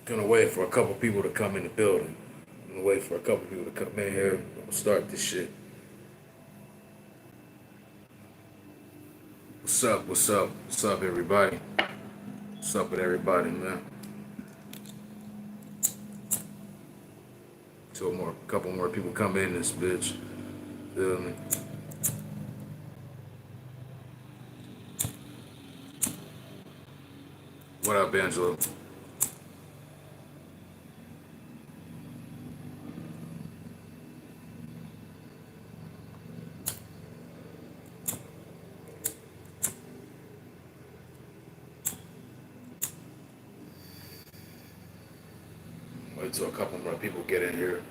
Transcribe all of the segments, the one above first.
Gonna wait for a couple people to come in the building. Gonna wait for a couple people to come in here. Gonna start this shit. What's up? What's up? What's up, everybody? What's up with everybody, man? Couple more people come in this bitch. Feel me? What up, Angelo? Wait till a couple more people get in here.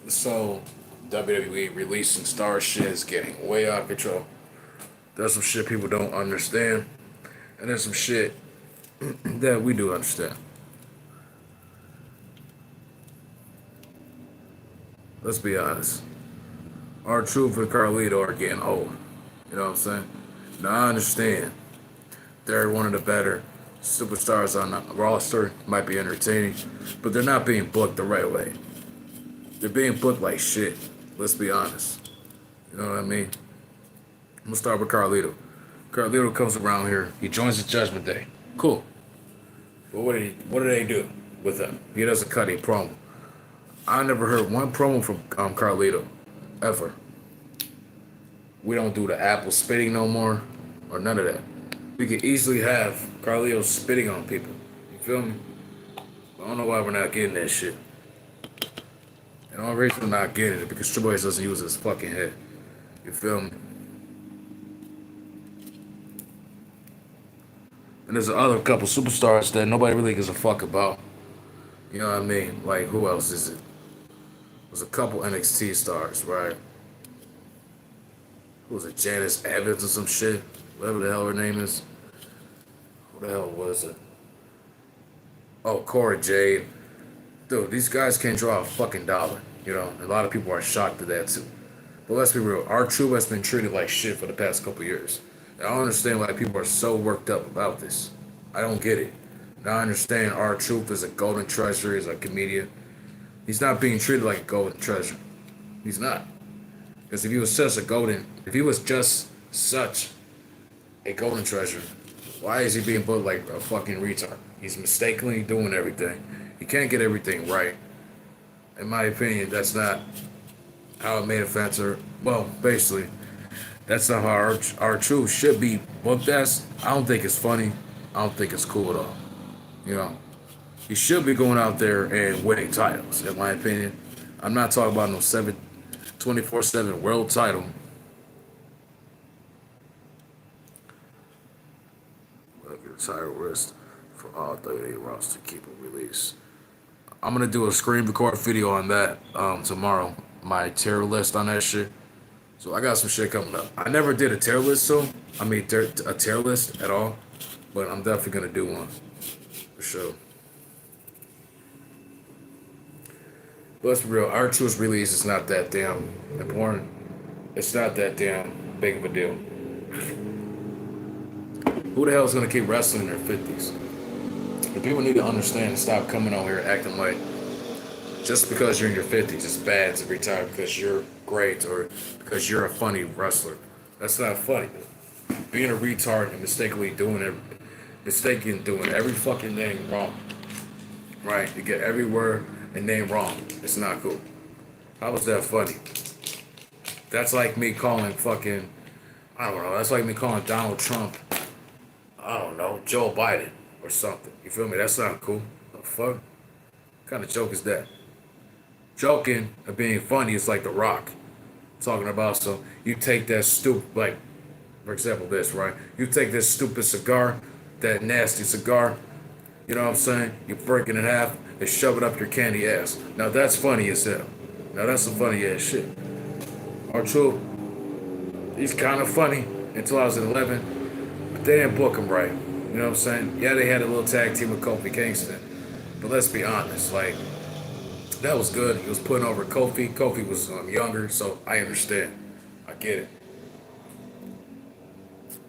So, WWE releasing star shit is getting way out of control. There's some shit people don't understand, and there's some shit that we do understand. Let's be honest. R-Truth and Carlito are getting old. You know what I'm saying? Now, I understand they're one of the better superstars on the roster, might be entertaining, but they're not being booked the right way. They're being booked like shit. Let's be honest. You know what I mean? I'm gonna start with Carlito. Carlito comes around here. He joins the Judgment Day. Cool. But what do they do with him? He doesn't cut any promo. I never heard one promo from Carlito, ever. We don't do the apple spitting no more, or none of that. We could easily have Carlito spitting on people. You feel me? I don't know why we're not getting that shit. And the only reason we're not getting it because Triple H doesn't use his fucking head. You feel me? And there's other couple superstars that nobody really gives a fuck about. You know what I mean? Like, who else is it? There's a couple NXT stars, right? Who was it? Janice Evans or some shit? Whatever the hell her name is. Who the hell was it? Oh, Cora Jade. Dude, these guys can't draw a fucking dollar. You know, a lot of people are shocked at that too. But let's be real. R-Truth has been treated like shit for the past couple years. And I don't understand why people are so worked up about this. I don't get it. Now I understand R-Truth is a golden treasure, he's a comedian. He's not being treated like a golden treasure. He's not. Because if he was just such a golden treasure, why is he being put like a fucking retard? He's mistakenly doing everything. He can't get everything right. In my opinion, that's not how a main eventer, well, basically, that's not how R-Truth should be booked as. I don't think it's funny. I don't think it's cool at all. You know, he should be going out there and winning titles, in my opinion. I'm not talking about no 24/7 world title. Your entire wrist for all 38 rounds to keep it released. I'm gonna do a screen record video on that tomorrow. My tier list on that shit. So I got some shit coming up. I never did a tier list, a tier list at all, but I'm definitely gonna do one for sure. But let's be real. R-Truth's release is not that damn important. It's not that damn big of a deal. Who the hell is gonna keep wrestling in their 50s? The people need to understand and stop coming on here acting like just because you're in your 50s it's bad to retire because you're great or because you're a funny wrestler. That's not funny. Being a retard and mistakenly doing every fucking thing wrong. Right? You get every word and name wrong. It's not cool. How was that funny? That's like me calling fucking, I don't know, that's like me calling Donald Trump, I don't know, Joe Biden or something. You feel me? That's not cool. The fuck? What kind of joke is that? Joking and being funny is like The Rock. Talking about, so you take that stupid, like, for example, this, right? You take this stupid cigar, that nasty cigar, you know what I'm saying? You break it in half and shove it up your candy ass. Now that's funny as hell. Now that's some funny ass shit. R-Truth, he's kind of funny in 2011. But they didn't book him right. You know what I'm saying? Yeah, they had a little tag team with Kofi Kingston, but let's be honest, like that was good. He was putting over Kofi. Kofi was younger, so I understand. I get it.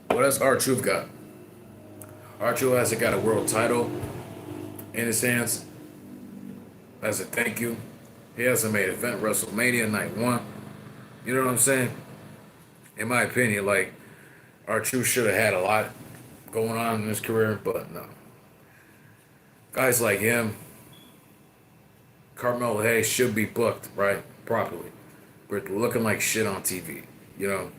What else R-Truth got? R-Truth hasn't got a world title in his hands as a thank you. He hasn't made event WrestleMania night one. You know what I'm saying? In my opinion, like R-Truth should have had a lot going on in his career, but no. Guys like him, Carmelo Hayes should be booked, right? Properly. We're looking like shit on TV, you know?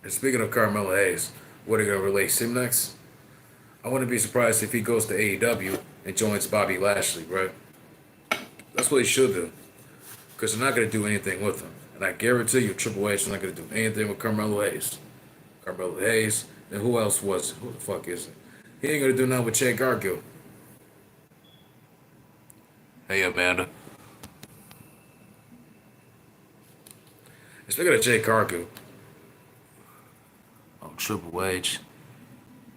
And speaking of Carmelo Hayes, what are they going to release him next? I wouldn't be surprised if he goes to AEW and joins Bobby Lashley, right? That's what he should do. Because they're not going to do anything with him. And I guarantee you, Triple H is not going to do anything with Carmelo Hayes. Carmelo Hayes, and who else was it? Who the fuck is it? He ain't going to do nothing with Jade Gargill. Hey, Amanda. Speaking of Jade Gargill, Triple H,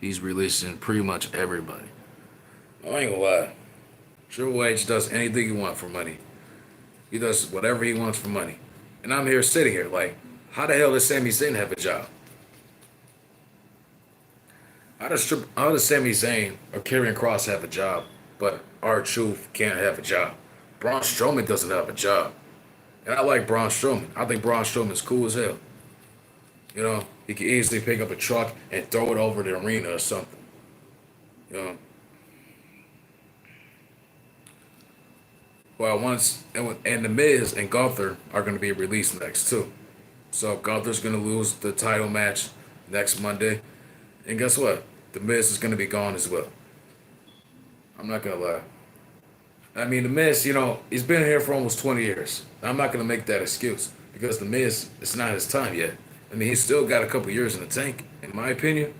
he's releasing pretty much everybody. I ain't gonna lie. Triple H does anything he wants for money. He does whatever he wants for money. And I'm here sitting here like, how the hell does Sami Zayn have a job? How does Sami Zayn or Karrion Kross have a job, but R-Truth can't have a job? Braun Strowman doesn't have a job. And I like Braun Strowman. I think Braun Strowman's cool as hell. You know, he could easily pick up a truck and throw it over the arena or something. You know. Well, and the Miz and Gunther are going to be released next too. So Gunther's going to lose the title match next Monday, and guess what? The Miz is going to be gone as well. I'm not going to lie. I mean, the Miz, you know, he's been here for almost 20 years. I'm not going to make that excuse because the Miz, it's not his time yet. I mean, he's still got a couple years in the tank, in my opinion.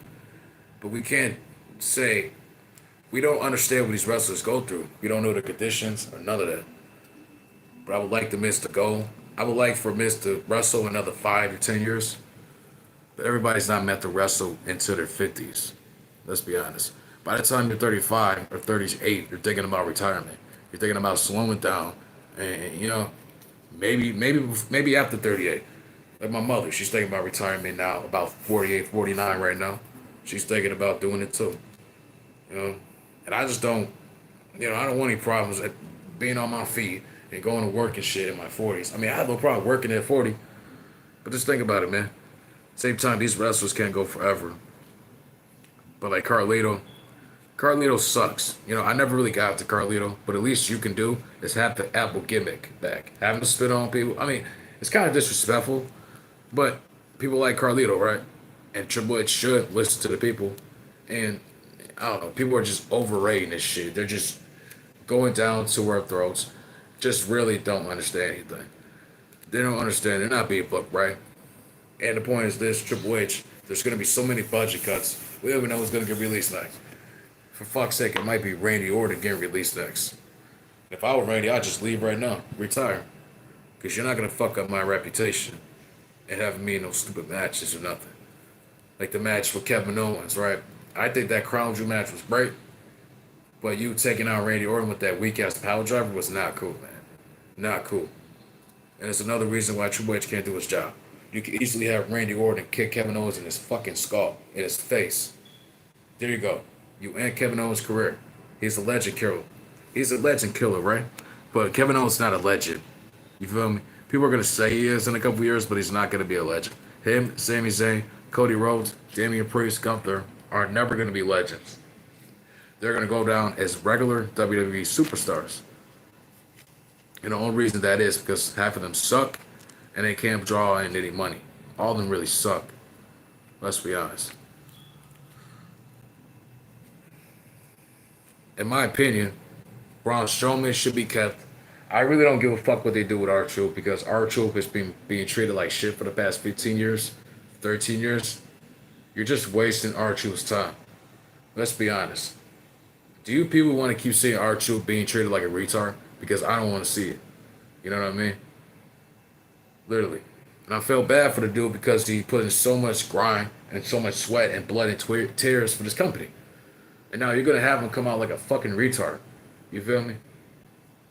But we can't say we don't understand what these wrestlers go through. We don't know the conditions or none of that. But I would like the Miz to go. I would like for Miz to wrestle another 5 or 10 years. But everybody's not meant to wrestle into their 50s. Let's be honest. By the time you're 35 or 38, you're thinking about retirement. You're thinking about slowing down. And, you know, maybe after 38. Like my mother, she's thinking about retirement now, about 48, 49 right now. She's thinking about doing it too. You know? And I just don't, you know, I don't want any problems at being on my feet and going to work and shit in my 40s. I mean, I have no problem working at 40. But just think about it, man. Same time, these wrestlers can't go forever. But like Carlito sucks. You know, I never really got to Carlito, but at least you can do is have the Apple gimmick back. Having to spit on people. I mean, it's kind of disrespectful, but people like Carlito, right? And Triple H should listen to the people. And I don't know, people are just overrating this shit. They're just going down to our throats. Just really don't understand anything. They don't understand. They're not being booked right. And the point is this, Triple H, there's going to be so many budget cuts. We don't even know who's going to get released next. For fuck's sake, it might be Randy Orton getting released next. If I were Randy, I'd just leave right now. Retire. Because you're not going to fuck up my reputation and have me in those stupid matches or nothing. Like the match with Kevin Owens, right? I think that Crown Jewel match was great. But you taking out Randy Orton with that weak-ass power driver was not cool, man. Not cool. And it's another reason why Triple H can't do his job. You could easily have Randy Orton kick Kevin Owens in his fucking skull, in his face. There you go. You end Kevin Owens' career. He's a legend killer. He's a legend killer, right? But Kevin Owens not a legend. You feel me? People are going to say he is in a couple years, but he's not going to be a legend. Him, Sami Zayn, Cody Rhodes, Damian Priest, Gunther are never going to be legends. They're going to go down as regular WWE superstars. And the only reason that is because half of them suck and they can't draw in any money. All of them really suck. Let's be honest. In my opinion, Braun Strowman should be kept. I really don't give a fuck what they do with R-Truth because R-Truth has been being treated like shit for the past 15 years, 13 years. You're just wasting R-Truth's time. Let's be honest. Do you people want to keep seeing R-Truth being treated like a retard? Because I don't want to see it. You know what I mean? Literally. And I felt bad for the dude because he put in so much grind and so much sweat and blood and tears for this company. And now you're gonna have him come out like a fucking retard. You feel me?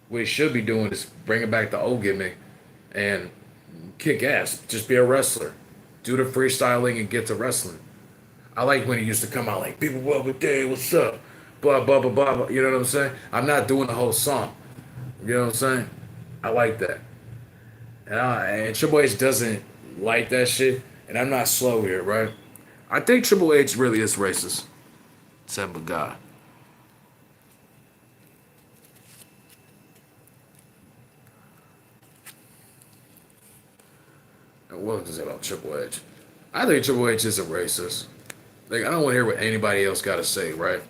What he should be doing is bringing back the old gimmick and kick ass. Just be a wrestler. Do the freestyling and get to wrestling. I like when he used to come out like, people, welcome day, what's up? Blah, blah, blah, blah, blah. You know what I'm saying? I'm not doing the whole song. You know what I'm saying? I like that. And Triple H doesn't like that shit. And I'm not slow here, right? I think Triple H really is racist. Type of guy. And what was it about Triple H? I think Triple H is a racist. Like, I don't want to hear what anybody else got to say, right?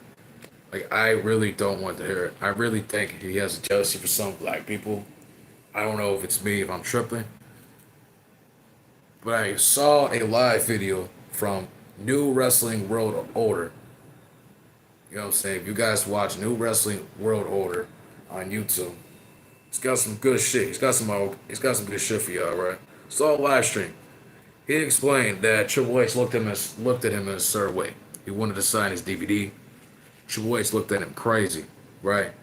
Like, I really don't want to hear it. I really think he has a jealousy for some black people. I don't know if it's me, if I'm tripping. But I saw a live video from New Wrestling World Order. You know what I'm saying? If you guys watch New Wrestling World Order on YouTube, it's got some good shit. He's got some good shit for y'all, right? It's all live stream. He explained that Triple H looked at him in a certain way. He wanted to sign his DVD. Triple H looked at him crazy, right?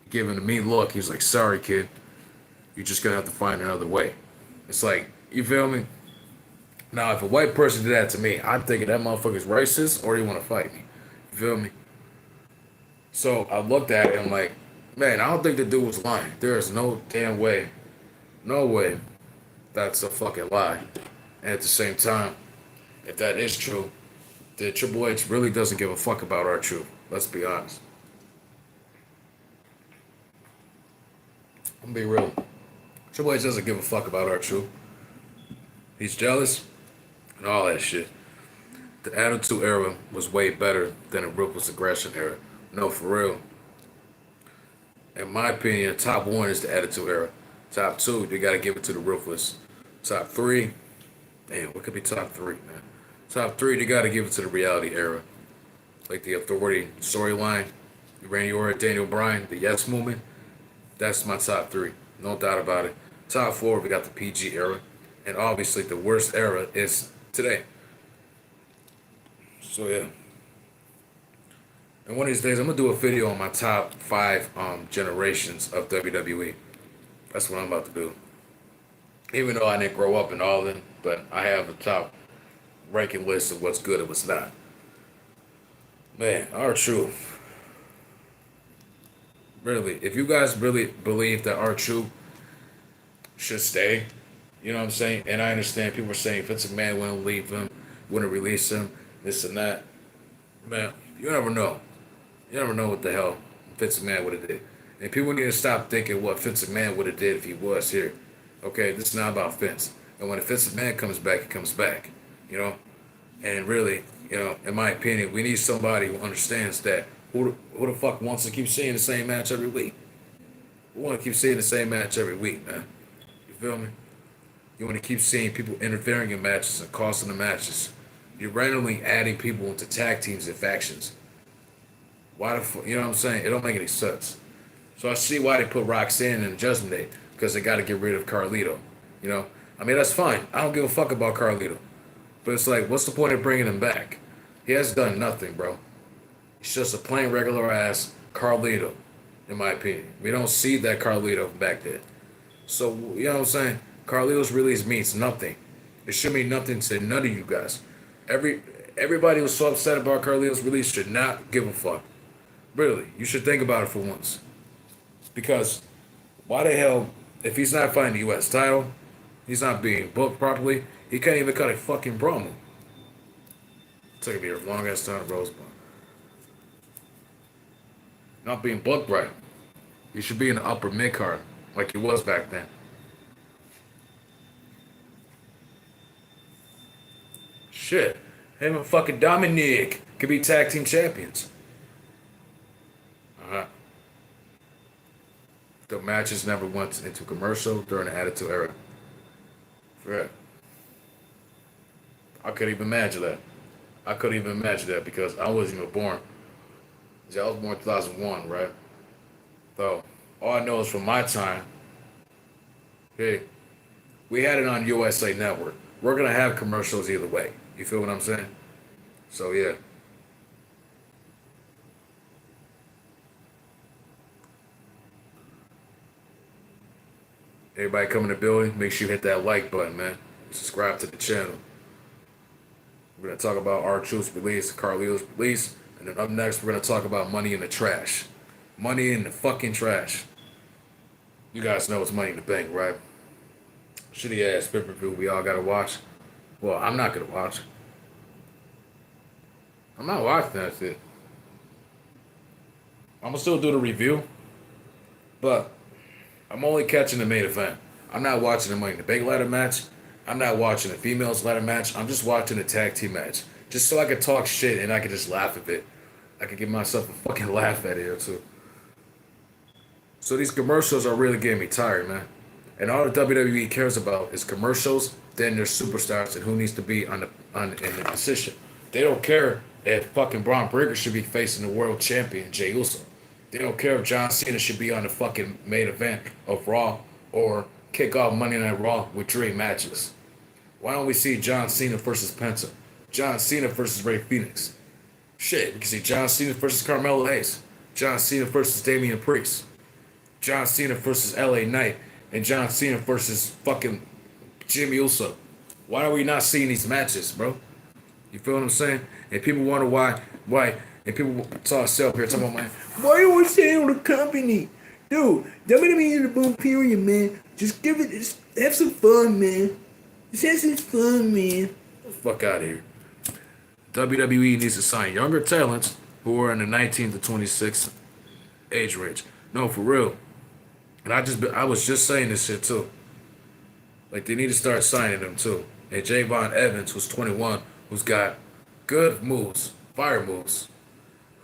Giving him a mean look. He was like, "Sorry, kid. You're just gonna have to find another way." It's like, you feel me? Now, if a white person did that to me, I'm thinking that motherfucker's racist or he want to fight me. You feel me? So I looked at it and I'm like, man, I don't think the dude was lying. There is no damn way, no way that's a fucking lie. And at the same time, if that is true, then Triple H really doesn't give a fuck about our truth. Let's be honest. I'm gonna be real. Triple H doesn't give a fuck about our truth. He's jealous and all that shit. The Attitude Era was way better than the Ruthless Aggression Era. No, for real. In my opinion, top one is the Attitude Era. Top two, you gotta give it to the Ruthless. Top three, damn, what could be top three, man? Top three, you gotta give it to the Reality Era. Like the Authority storyline, Randy Orton, Daniel Bryan, the Yes Movement. That's my top three. No doubt about it. Top four, we got the PG era. And obviously, the worst era is today. So, yeah. And one of these days, I'm going to do a video on my top five generations of WWE. That's what I'm about to do. Even though I didn't grow up in all of them, but I have a top ranking list of what's good and what's not. Man, R-Truth. Really, if you guys really believe that R-Truth should stay, you know what I'm saying? And I understand people are saying Vince McMahon wouldn't leave him, wouldn't release him, this and that. Man, you never know. You never know what the hell Vince McMahon would have did. And people need to stop thinking what Vince McMahon would have did if he was here. Okay, this is not about Vince. And when Vince McMahon comes back, he comes back. You know? And really, in my opinion, we need somebody who understands that who the fuck wants to keep seeing the same match every week? We want to keep seeing the same match every week, man. You feel me? You want to keep seeing people interfering in matches and costing the matches. You're randomly adding people into tag teams and factions. Why the fuck? You know what I'm saying? It don't make any sense. So I see why they put Roxanne in the Judgment Day, because they got to get rid of Carlito. You know? I mean, that's fine. I don't give a fuck about Carlito. But it's like, what's the point of bringing him back? He has done nothing, bro. He's just a plain regular ass Carlito, in my opinion. We don't see that Carlito back there. So, you know what I'm saying? Carlito's release means nothing. It should mean nothing to none of you guys. Everybody who's so upset about Carlito's release should not give a fuck. Really, you should think about it for once. Because why the hell, if he's not fighting the U.S. title, he's not being booked properly, he can't even cut a fucking promo. Took me a long ass time to Rosebud. Not being booked right. He should be in the upper mid card like he was back then. Shit. Him and fucking Dominic could be tag team champions. Uh-huh. The matches never went into commercial during the Attitude Era. Right. I couldn't even imagine that. I couldn't even imagine that because I wasn't even born. See, I was born in 2001, right? So, all I know is from my time, hey, We had it on USA Network. We're gonna have commercials either way. You feel what I'm saying? So yeah. Everybody come in the building, make sure you hit that like button, man. Subscribe to the channel. We're gonna talk about R-Truth's release, Carlito's release, and then up next we're gonna talk about money in the trash. Money in the fucking trash. You guys know it's Money in the Bank, right? Shitty ass pay-per-view we all gotta watch. Well, I'm not gonna watch. I'm not watching that shit. I'm gonna still do the review, but I'm only catching the main event. I'm not watching the Money in the Bank ladder match. I'm not watching the females ladder match. I'm just watching the tag team match. Just so I could talk shit and I could just laugh a bit. I could give myself a fucking laugh at it too. So these commercials are really getting me tired, man. And all the WWE cares about is commercials, then their superstars and who needs to be in the position. They don't care if fucking Braun Breaker should be facing the world champion Jey Uso. They don't care if John Cena should be on the fucking main event of Raw or kick off Monday Night Raw with dream matches. Why don't we see John Cena versus Penta? John Cena versus Rey Fenix. Shit, we can see John Cena versus Carmelo Hayes. John Cena versus Damian Priest. John Cena versus LA Knight. And John Cena versus fucking Jimmy Uso. Why are we not seeing these matches, bro? You feel what I'm saying? And people wonder why, and people talk self here talking about, man, why you want to say on the company? Dude, WWE is the boom period, man. Just have some fun, man. Just have some fun, man. Get the fuck out of here. WWE needs to sign younger talents who are in the 19 to 26 age range. No, for real. And I was just saying this shit too. Like they need to start signing them too. And Javon Evans, who's 21, who's got good moves, fire moves,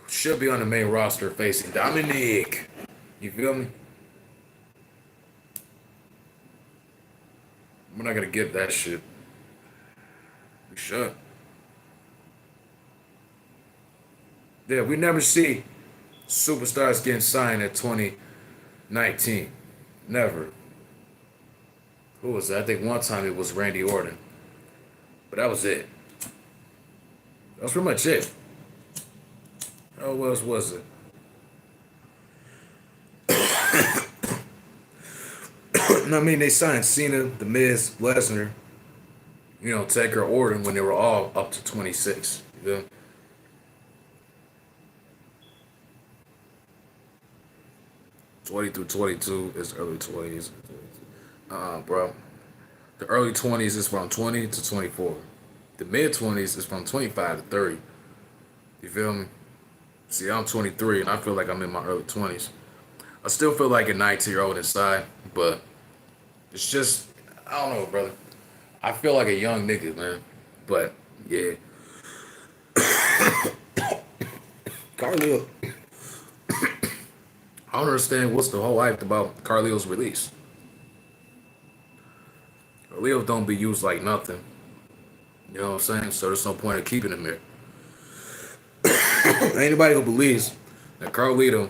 should be on the main roster facing Dominic. You feel me? We're not gonna get that shit. We should. Yeah, we never see superstars getting signed at 2019. Never. Who was that? I think one time it was Randy Orton. But that was it. That was pretty much it. How else was it? I mean, they signed Cena, The Miz, Lesnar, Taker, Orton when they were all up to 26. You know? 20 through 22 is early 20s. Bro. The early 20s is from 20 to 24. The mid 20s is from 25 to 30. You feel me? See, I'm 23 and I feel like I'm in my early 20s. I still feel like a 19-year-old inside, but it's just, I don't know, brother. I feel like a young nigga, man. But, yeah. Carlito. I don't understand what's the whole hype about Carlito's release. Carlito don't be used like nothing. You know what I'm saying? So there's no point in keeping him here. Anybody who believes that Carlito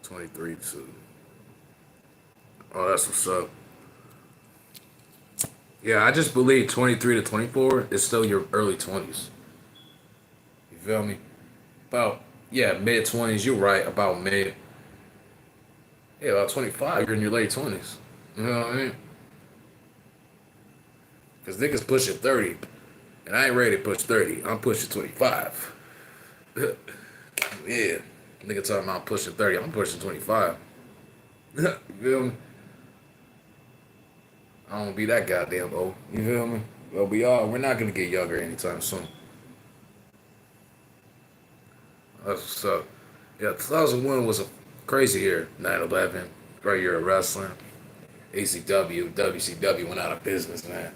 23 to, oh, that's what's up. Yeah, I just believe 23 to 24 is still your early 20s. You feel me? About, yeah, mid 20s, you're right, about mid. Yeah, about 25, you're in your late 20s. You know what I mean? Because niggas pushing 30, and I ain't ready to push 30. I'm pushing 25. Yeah. Nigga talking about pushing 30. I'm pushing 25. You feel me? I don't wanna be that goddamn old. You feel me? Well, we're not gonna get younger anytime soon. That's what's up. Yeah, 2001 was a crazy year. 9/11, great year of wrestling. ACW, WCW went out of business, man.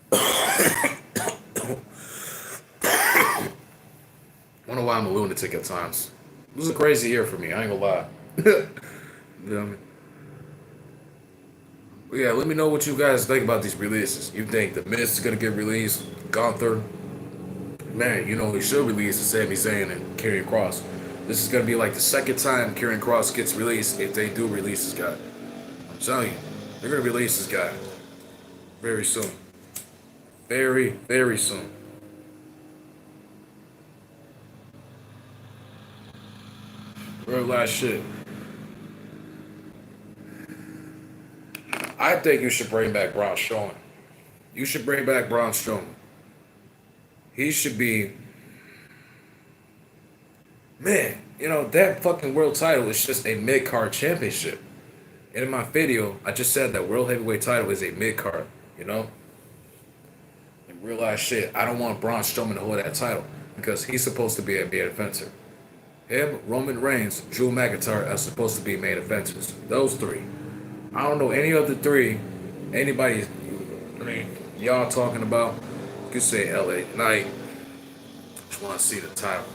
I don't know why I'm a lunatic at times. It was a crazy year for me, I ain't gonna lie. You know what I mean? But yeah, let me know what you guys think about these releases. You think The Miz is gonna get released? Gunther? Man, he should release Sami Zayn and Karrion Kross. This is gonna be like the second time Karrion Kross gets released if they do release this guy. I'm telling you, they're gonna release this guy very soon. Very, very soon. Real last shit. I think you should bring back Braun Strowman. You should bring back Braun Strowman. He should be, man, that fucking world title is just a mid-card championship. And in my video, I just said that world heavyweight title is a mid-card, you know? And realize shit, I don't want Braun Strowman to hold that title because he's supposed to be a main offender. Him, Roman Reigns, Drew McIntyre are supposed to be main offenders. Those three. I don't know any of the three. Anybody, I mean, y'all talking about, you could say LA Knight. Just want to see the title.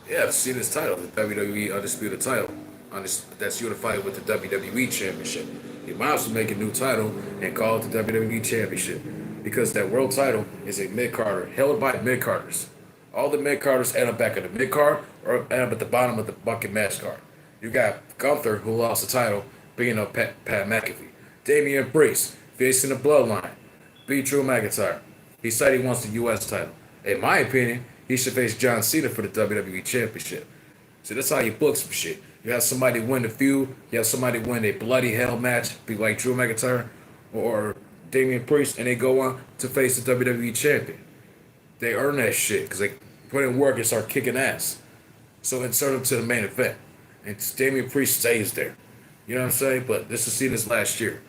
Yeah, I've seen this title, the WWE Undisputed title. That's unified with the WWE Championship. You might as well make a new title and call it the WWE Championship. Because that world title is a mid-carder, held by mid-carders. All the mid-carders end up back at the mid-card or end up at the bottom of the bucket match card. You got Gunther, who lost the title, beating up Pat McAfee. Damian Priest, facing the Bloodline, beat Drew McIntyre. He said he wants the U.S. title. In my opinion, he should face John Cena for the WWE Championship. So that's how you book some shit. You have somebody win the feud, you have somebody win a bloody hell match, be like Drew McIntyre or Damian Priest, and they go on to face the WWE Champion. They earn that shit because they put in work and start kicking ass. So insert them to the main event. And Damian Priest stays there. You know what I'm saying? But this is seen this last year.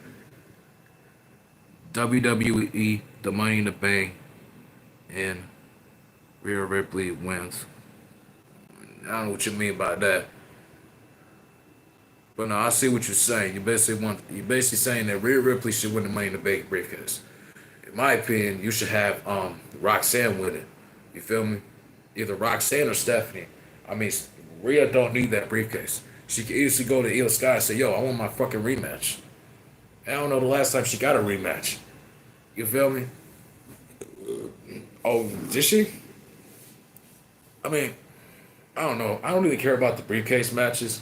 WWE, the Money in the Bank, and Rhea Ripley wins. I don't know what you mean by that. But no, I see what you're saying. You're basically saying that Rhea Ripley should win the Money in the Bank briefcase. In my opinion, you should have Roxanne win it. You feel me? Either Roxanne or Stephanie. I mean, Rhea don't need that briefcase. She could easily go to Io Sky and say, yo, I want my fucking rematch. I don't know the last time she got a rematch. You feel me? Oh, did she? I mean, I don't know. I don't really care about the briefcase matches.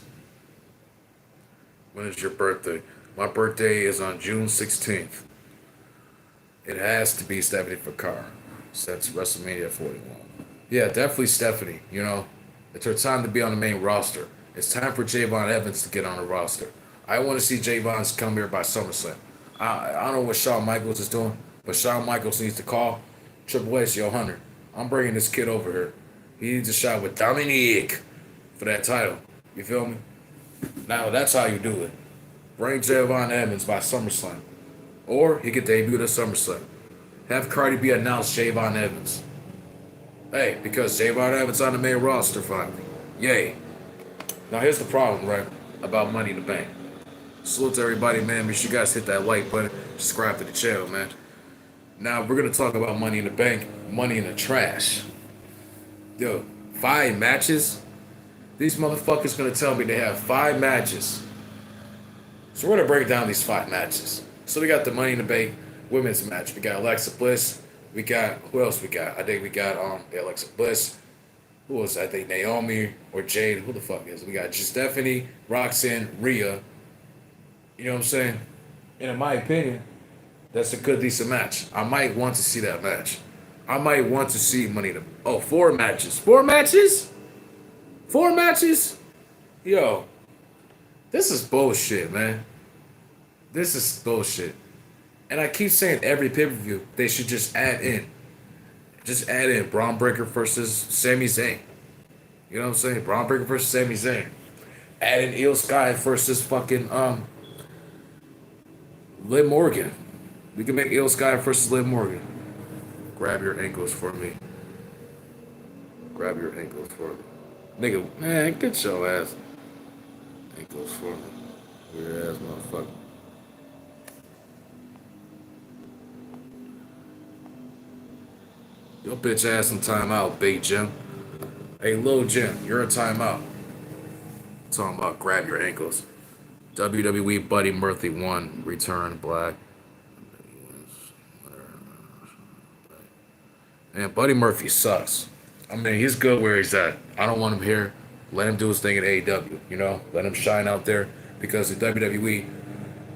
When is your birthday? My birthday is on June 16th. It has to be Stephanie Fakar. So that's WrestleMania 41. Yeah, definitely Stephanie. It's her time to be on the main roster. It's time for Javon Evans to get on the roster. I want to see Javon come here by SummerSlam. I don't know what Shawn Michaels is doing, but Shawn Michaels needs to call Triple H, yo, Hunter, I'm bringing this kid over here. He needs a shot with Dominique for that title. You feel me? Now, that's how you do it. Bring Javon Evans by SummerSlam. Or he could debut at SummerSlam. Have Cardi B announce Javon Evans. Hey, because Javon Evans on the main roster finally. Yay. Now here's the problem, right? About Money in the Bank. Salute to everybody, man. Make sure you guys hit that like button. Subscribe to the channel, man. Now we're going to talk about Money in the Bank. Money in the trash. Yo, 5 matches? These motherfuckers going to tell me they have 5 matches. So we're going to break down these 5 matches. So we got the Money in the Bank women's match. We got Alexa Bliss. We got, who else we got? I think we got Alexa Bliss. Who was that? I think Naomi or Jade. Who the fuck is it? We got Stephanie, Roxanne, Rhea. You know what I'm saying? And in my opinion, that's a good, decent match. I might want to see that match. I might want to see Money in the... Oh, 4 matches. 4 matches? 4 matches? Yo. This is bullshit, man. This is bullshit. And I keep saying every pay-per-view, they should just add in. Just add in Braun Breaker versus Sami Zayn. You know what I'm saying? Braun Breaker versus Sami Zayn. Add in Io Sky versus fucking Liv Morgan. We can make Io Sky versus Liv Morgan. Grab your ankles for me. Grab your ankles for me. Nigga, man, get your ass ankles for me. Weird ass motherfucker. Your bitch ass in timeout, Big Jim. Hey, Lil Jim, you're in timeout. Talking about grab your ankles. WWE Buddy Murphy won. Return black. And Buddy Murphy sucks. I mean, he's good where he's at. I don't want him here. Let him do his thing at AEW, Let him shine out there because the WWE,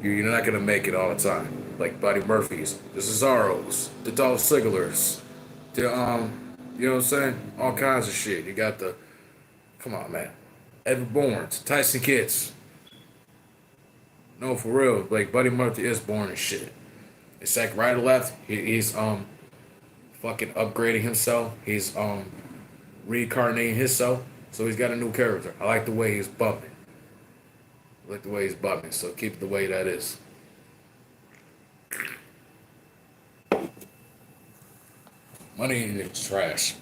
You're not gonna make it all the time. Like Buddy Murphy's, the Cesaros, the Dolph Ziggler's, the you know what I'm saying? All kinds of shit. You got the, come on, man, Evan Bourne's, Tyson Kitts. No, for real. Like Buddy Murphy is born and shit. It's like right or left. He's fucking upgrading himself. He's reincarnating himself. So he's got a new character. I like the way he's bumping. I like the way he's bumping. So keep it the way that is. Money in the trash.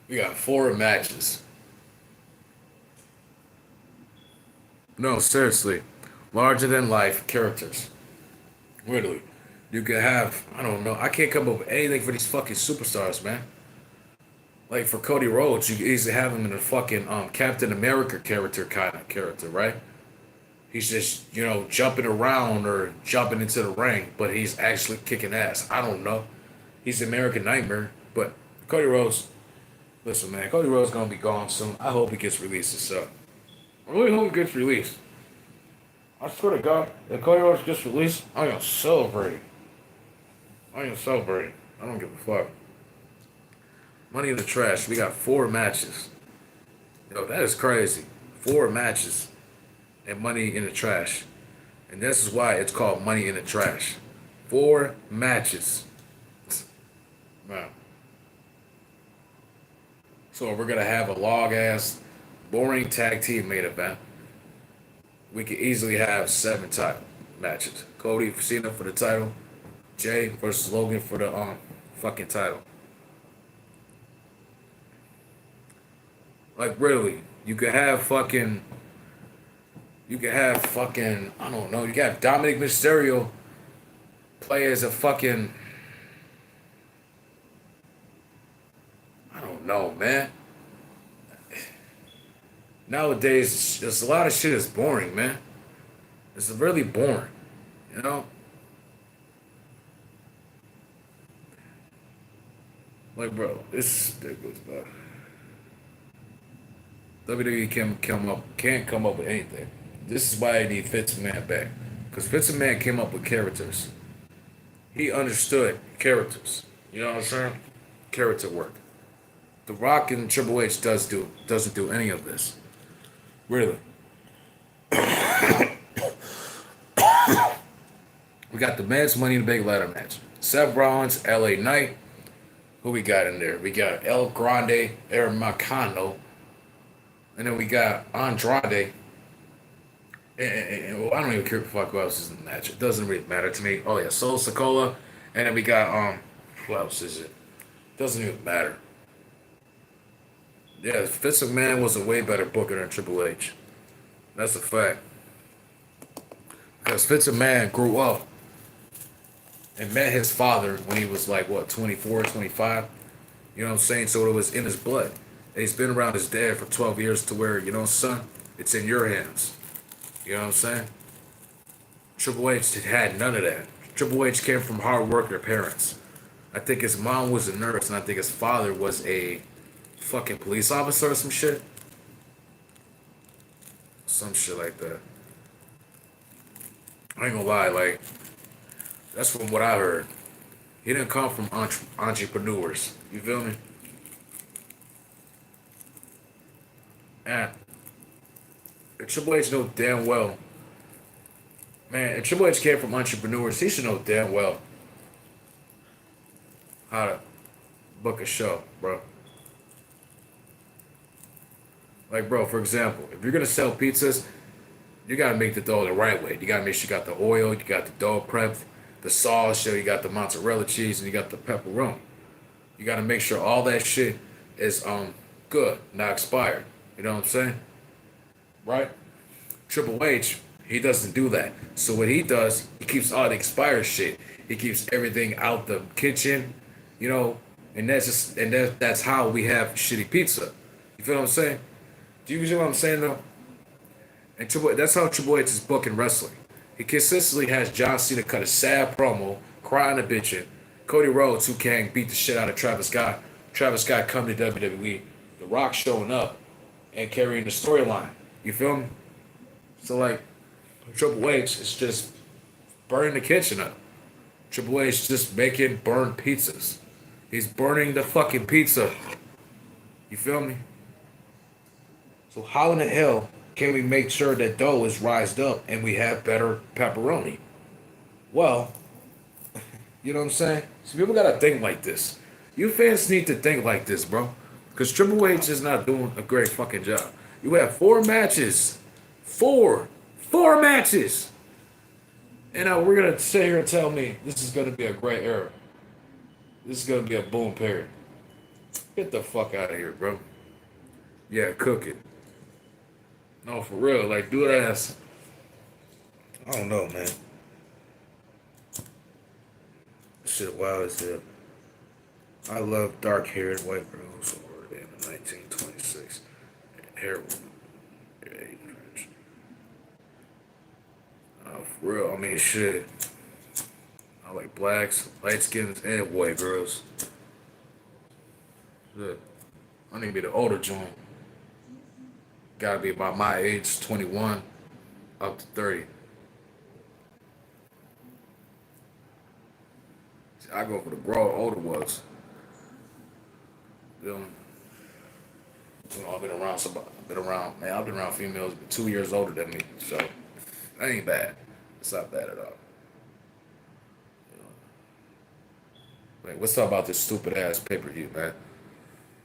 We got 4 matches. No, seriously. Larger than life characters. Literally. You could have, I don't know, I can't come up with anything for these fucking superstars, man. Like for Cody Rhodes, you could easily have him in a fucking Captain America character kind of character, right? He's just, jumping around or jumping into the ring, but he's actually kicking ass. I don't know. He's the American Nightmare, but Cody Rhodes, listen, man, Cody Rhodes gonna be gone soon. I hope he gets released himself. I really hope he gets released. I swear to God, if Cody Rhodes gets released, I'm gonna celebrate. I'm gonna celebrate. I don't give a fuck. Money in the trash. We got 4 matches. Yo, that is crazy. 4 matches and money in the trash. And this is why it's called money in the trash. 4 matches. Wow. So we're gonna have a log ass, boring tag team main event. We could easily have 7 title matches. Cody Cena for the title. Jay versus Logan for the fucking title. Like really, you could have fucking I don't know, you could have Dominic Mysterio play as a fucking I don't know, man. Nowadays there's a lot of shit is boring, man. It's really boring, you know? Like bro, this is ridiculous, bro. WWE can't come up with anything. This is why I need Vince McMahon back. Because Vince McMahon came up with characters. He understood characters. You know what I'm saying? Character work. The Rock and Triple H doesn't do any of this. Really. We got the men's Money in the Bank ladder match. Seth Rollins, LA Knight. Who we got in there? We got El Grande, Aaron Marcano. And then we got Andrade. And I don't even care fuck who else is in the match. It doesn't really matter to me. Oh yeah, Solo Sokola. And then we got who else is it? Doesn't even matter. Yeah, Vince McMahon was a way better booker than Triple H. That's a fact. Because Vince McMahon grew up and met his father when he was like, what, 24, 25? You know what I'm saying? So it was in his blood. And he's been around his dad for 12 years to where, son, it's in your hands. You know what I'm saying? Triple H had none of that. Triple H came from hard worker parents. I think his mom was a nurse, and I think his father was a fucking police officer or some shit. Some shit like that. I ain't gonna lie, like, that's from what I heard. He didn't come from entrepreneurs. You feel me? And Triple H know damn well. Man, if Triple H came from entrepreneurs, he should know damn well how to book a show, bro. Like, bro, for example, if you're gonna sell pizzas, you gotta make the dough the right way. You gotta make sure you got the oil, you got the dough prepped, the sauce, you got the mozzarella cheese, and you got the pepperoni. You gotta make sure all that shit is good, not expired. You know what I'm saying? Right? Triple H, he doesn't do that. So what he does, he keeps all the expired shit. He keeps everything out the kitchen, you know, and that's how we have shitty pizza. You feel what I'm saying? Do you see what I'm saying though? And that's how Triple H is booking wrestling. He consistently has John Cena cut a sad promo, crying and bitching. Cody Rhodes, who can beat the shit out of Travis Scott. Travis Scott come to WWE. The Rock showing up and carrying the storyline. You feel me? So like, Triple H is just burning the kitchen up. Triple H just making burned pizzas. He's burning the fucking pizza. You feel me? So how in the hell can we make sure that dough is rised up and we have better pepperoni? Well, you know what I'm saying? So people gotta think like this. You fans need to think like this, bro. Because Triple H is not doing a great fucking job. You have 4 matches. Four matches. And we're gonna sit here and tell me this is gonna be a great era. This is gonna be a boom period. Get the fuck out of here, bro. Yeah, cook it. No, for real. Like, do it ass. I don't know, man. Shit wild as hell. I love dark-haired white girls or in the 1926 hair. For real, I mean, shit. I like blacks, light skins, and white girls. Shit. I need to be the older joint. Gotta be about my age, 21 up to 30. See, I go for the grown older ones. You know, I've been around man, I've been around females 2 years older than me, so that ain't bad. It's not bad at all. Wait, let's talk about this stupid ass pay-per-view, man.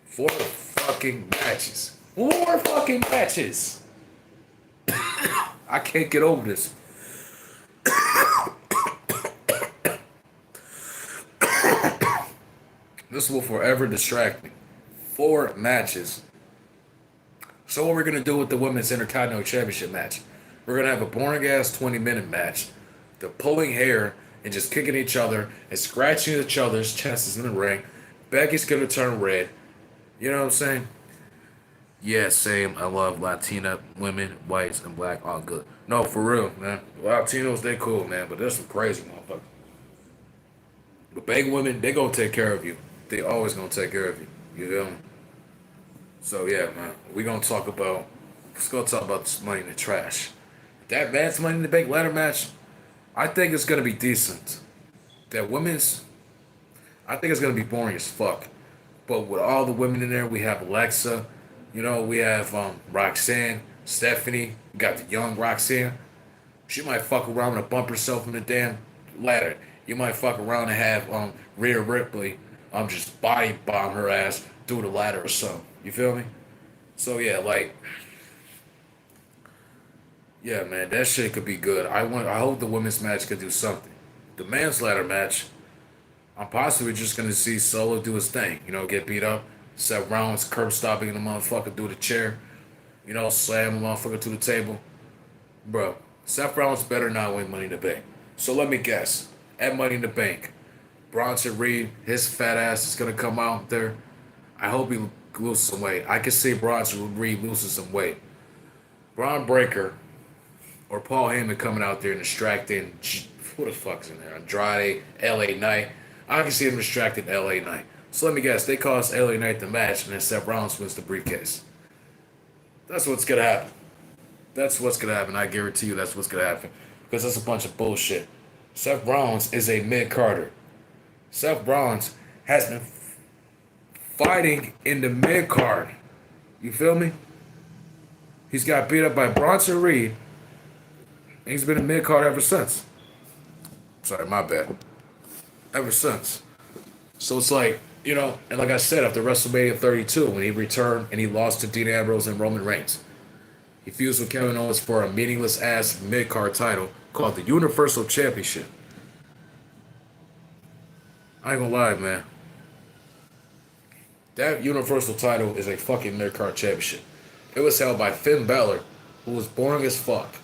4 fucking matches. 4 fucking matches. I can't get over this. This will forever distract me. 4 matches. So what we're gonna do with the Women's Intercontinental Championship match? We're gonna have a boring ass 20-minute match. They're pulling hair and just kicking each other and scratching each other's chests in the ring. Becky's gonna turn red. You know what I'm saying? Yeah, same. I love Latina women, whites, and black. All good. No, for real, man. Latinos, they cool, man, but there's some crazy motherfuckers. But big women, they gonna take care of you. They always gonna take care of you. You feel me? So yeah, man. Let's go talk about this Money in the Trash. That man's Money in the Bank ladder match, I think it's gonna be decent. That women's, I think it's gonna be boring as fuck. But with all the women in there, we have Alexa, we have Roxanne, Stephanie, we got the young Roxanne. She might fuck around and bump herself in the damn ladder. You might fuck around and have Rhea Ripley just body bomb her ass through the ladder or something. You feel me? So yeah, yeah, man, that shit could be good. I hope the women's match could do something. The men's ladder match, I'm possibly just gonna see Solo do his thing. Get beat up. Seth Rollins curb stopping the motherfucker through the chair. Slam the motherfucker to the table. Bro, Seth Rollins better not win Money in the Bank. So let me guess. At Money in the Bank, Bronson Reed, his fat ass is gonna come out there. I hope he loses some weight. I can see Bronson Reed losing some weight. Braun Breaker or Paul Heyman coming out there and distracting. Who the fuck's in there? Andrade, LA Knight. I can see him distracting LA Knight. So let me guess, they cost LA Knight the match and then Seth Rollins wins the briefcase. That's what's gonna happen. That's what's gonna happen. I guarantee you that's what's gonna happen. Because that's a bunch of bullshit. Seth Rollins is a mid-carder. Seth Rollins has been fighting in the mid-card. You feel me? He's got beat up by Bronson Reed. And he's been a mid-card ever since. Sorry, my bad. Ever since. So it's like, and like I said, after WrestleMania 32, when he returned and he lost to Dean Ambrose and Roman Reigns, he fused with Kevin Owens for a meaningless ass mid-card title called the Universal Championship. I ain't gonna lie, man. That Universal title is a fucking mid-card championship. It was held by Finn Balor, who was boring as fuck.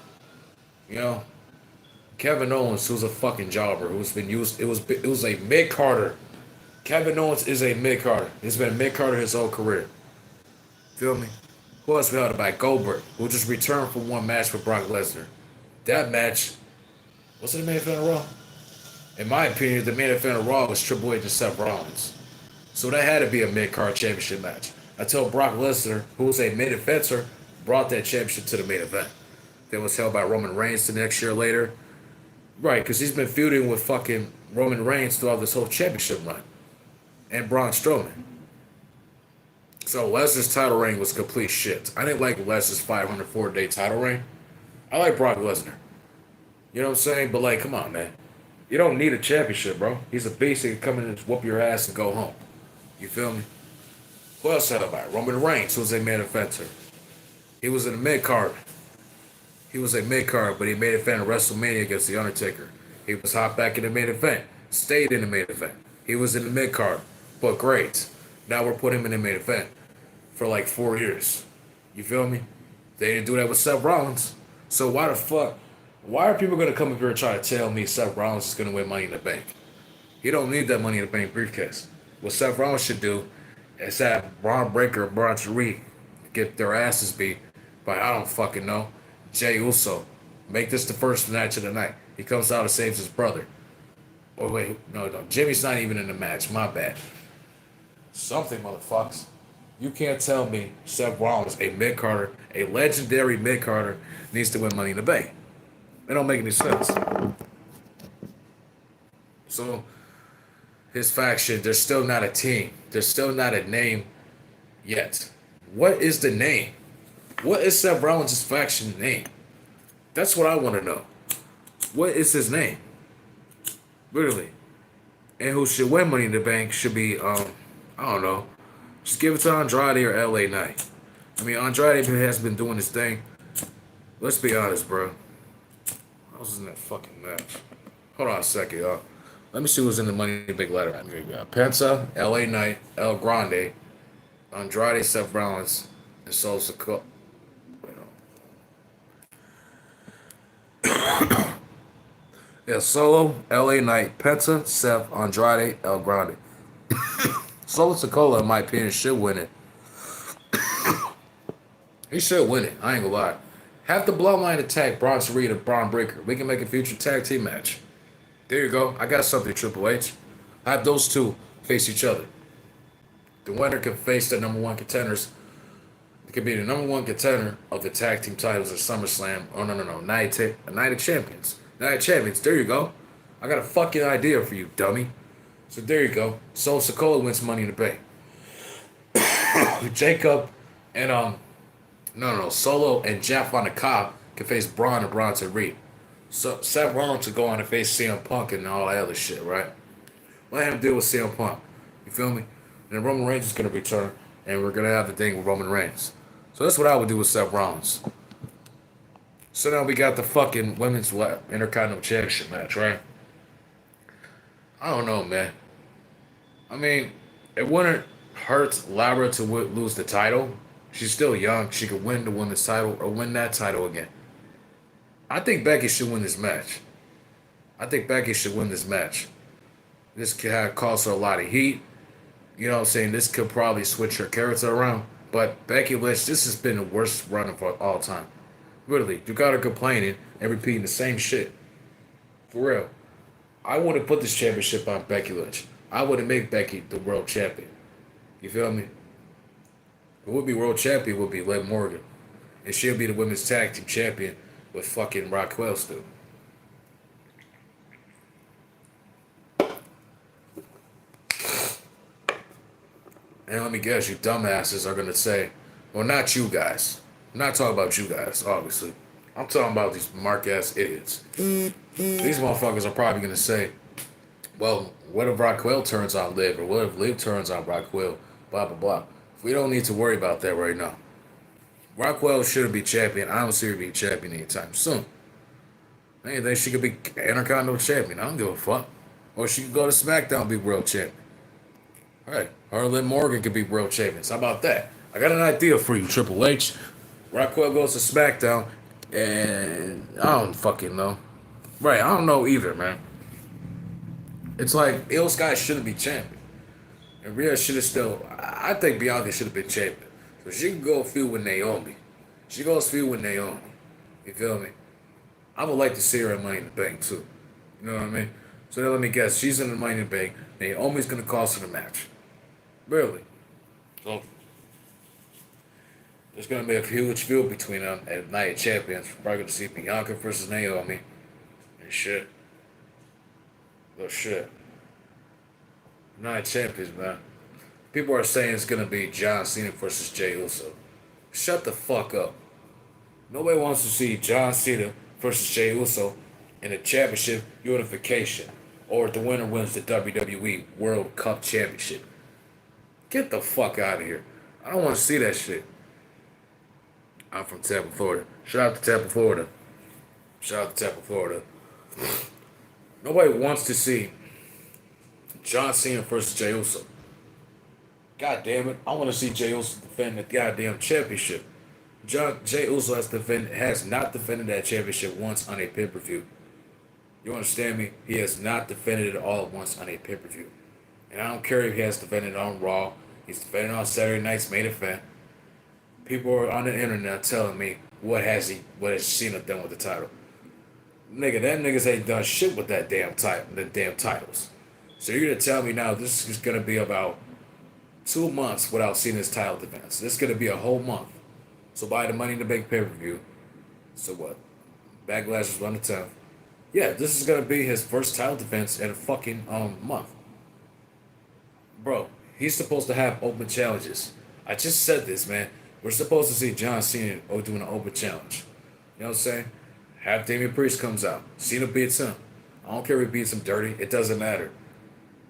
Kevin Owens, who's a fucking jobber, who's been used. It was a mid-carder. Kevin Owens is a mid-carder. He's been a mid-carder his whole career. Feel me? Who else been held by Goldberg, who just returned for one match with Brock Lesnar? That match, was it the main event of Raw? In my opinion, the main event of Raw was Triple H and Seth Rollins. So that had to be a mid-card championship match. Until Brock Lesnar, who was a mid-eventer, brought that championship to the main event. that was held by Roman Reigns the next year later. Right, because he's been feuding with fucking Roman Reigns throughout this whole championship run. And Braun Strowman. So Lesnar's title reign was complete shit. I didn't like Lesnar's 504-day title reign. I like Brock Lesnar. You know what I'm saying? But like, come on, man. You don't need a championship, bro. He's a beast that can come in and whoop your ass and go home. You feel me? Who else had about it? Roman Reigns was a main eventer. He was in the mid card. He was a mid card, but he made an event at WrestleMania against The Undertaker. He was hot back in the main event. Stayed in the main event. He was in the mid card, but great. Now we're putting him in the main event for like 4 years. You feel me? They didn't do that with Seth Rollins. So why the fuck? Why are people gonna come up here and try to tell me Seth Rollins is gonna win Money in the Bank? He don't need that Money in the Bank briefcase. What Seth Rollins should do is have Braun Breaker or Braun Tariq get their asses beat by, I don't fucking know, Jey Uso. Make this the first match of the night. He comes out and saves his brother. Oh wait, no, Jimmy's not even in the match. My bad. Something, motherfuckers. You can't tell me Seth Rollins, a mid-carder, a legendary mid-carder, needs to win Money in the Bank. It don't make any sense. So, his faction, they're still not a team. There's still not a name yet. What is the name? What is Seth Rollins' faction name? That's what I want to know. What is his name? Literally. And who should win Money in the Bank should be, I don't know. Just give it to Andrade or LA Knight. I mean, Andrade has been doing his thing. Let's be honest, bro. I was in that fucking match. Hold on a second, y'all. Let me see who's in the Money in the Bank ladder. Penta, LA Knight, El Grande, Andrade, Seth Rollins, and Solo Sikoa. Yeah, Solo, LA Knight, Penta, Seth, Andrade, El Grande. Solo Sikoa, in my opinion, should win it. He should win it. I ain't gonna lie. Have the Bloodline attack Braun Tariq and Braun Breaker. We can make a future tag team match. There you go. I got something, Triple H. Have those two face each other. The winner can face the number one contenders. It could be the number one contender of the tag team titles at SummerSlam. Oh, no. Night of Champions. Night of Champions. There you go. I got a fucking idea for you, dummy. So there you go. Solo Sikoa wins Money in the Bank. Jacob and Solo and Jeff on the Cobb can face Braun and Braun Tariq. So Seth Rollins to go on and face CM Punk and all that other shit, right? Let him deal with CM Punk. You feel me? And then Roman Reigns is gonna return, and we're gonna have the thing with Roman Reigns. So that's what I would do with Seth Rollins. So now we got the fucking women's Intercontinental Championship match, right? I don't know, man. I mean, it wouldn't hurt Lara to lose the title. She's still young. She could win the women's title or win that title again. I think Becky should win this match. This could cause her a lot of heat. You know what I'm saying? This could probably switch her character around. But Becky Lynch, this has been the worst run of all time. Really, you got her complaining and repeating the same shit. For real. I wouldn't put this championship on Becky Lynch. I wouldn't make Becky the world champion. You feel me? Who would be world champion would be Liv Morgan. And she'll be the women's tag team champion with fucking Raquel still. And let me guess, you dumbasses are gonna say, well, not you guys. I'm not talking about you guys, obviously. I'm talking about these mark-ass idiots. These motherfuckers are probably gonna say, well, what if Raquel turns on Liv? Or what if Liv turns on Raquel? Blah, blah, blah. We don't need to worry about that right now. Raquel shouldn't be champion. I don't see her being champion anytime soon. I think she could be Intercontinental champion. I don't give a fuck. Or she could go to SmackDown and be world champion. All right. Or Liv Morgan could be world champions. How about that? I got an idea for you, Triple H. Raquel goes to SmackDown, and I don't fucking know. Right, I don't know either, man. It's like, Io Sky shouldn't be champion. And Rhea should have still, I think Bianca should have been champion. So she can go feud with Naomi. She goes feud with Naomi. You feel me? I would like to see her in Money in the Bank, too. You know what I mean? So then let me guess, she's in the Money in the Bank. Naomi's going to cost her the match. Really? So, There's gonna be a huge feud between them at Night of Champions. We're probably gonna see Bianca versus Naomi and shit. Little shit. Night of Champions, man. People are saying it's gonna be John Cena versus Jey Uso. Shut the fuck up. Nobody wants to see John Cena versus Jey Uso in a championship unification, or if the winner wins the WWE World Cup Championship. Get the fuck out of here. I don't want to see that shit. I'm from Tampa, Florida. Shout out to Tampa, Florida. Shout out to Tampa, Florida. Nobody wants to see John Cena versus Jey Uso. God damn it. I want to see Jey Uso defend the goddamn championship. Jey Uso has not defended that championship once on a pay-per-view. You understand me? He has not defended it all at once on a pay-per-view. And I don't care if he has defended it on Raw. He's defended on Saturday night's main event. People are on the internet telling me what has Cena done with the title. Nigga, that niggas ain't done shit with that damn title, the damn titles. So you're gonna tell me now this is gonna be about 2 months without seeing his title defense. This is gonna be a whole month. So by the Money in the Bank pay-per-view, so what? Backlash is on the 10th. Yeah, this is gonna be his first title defense in a fucking month. Bro, he's supposed to have open challenges. I just said this, man. We're supposed to see John Cena doing an open challenge. You know what I'm saying? Have Damian Priest comes out. Cena beats him. I don't care if he beats him dirty. It doesn't matter.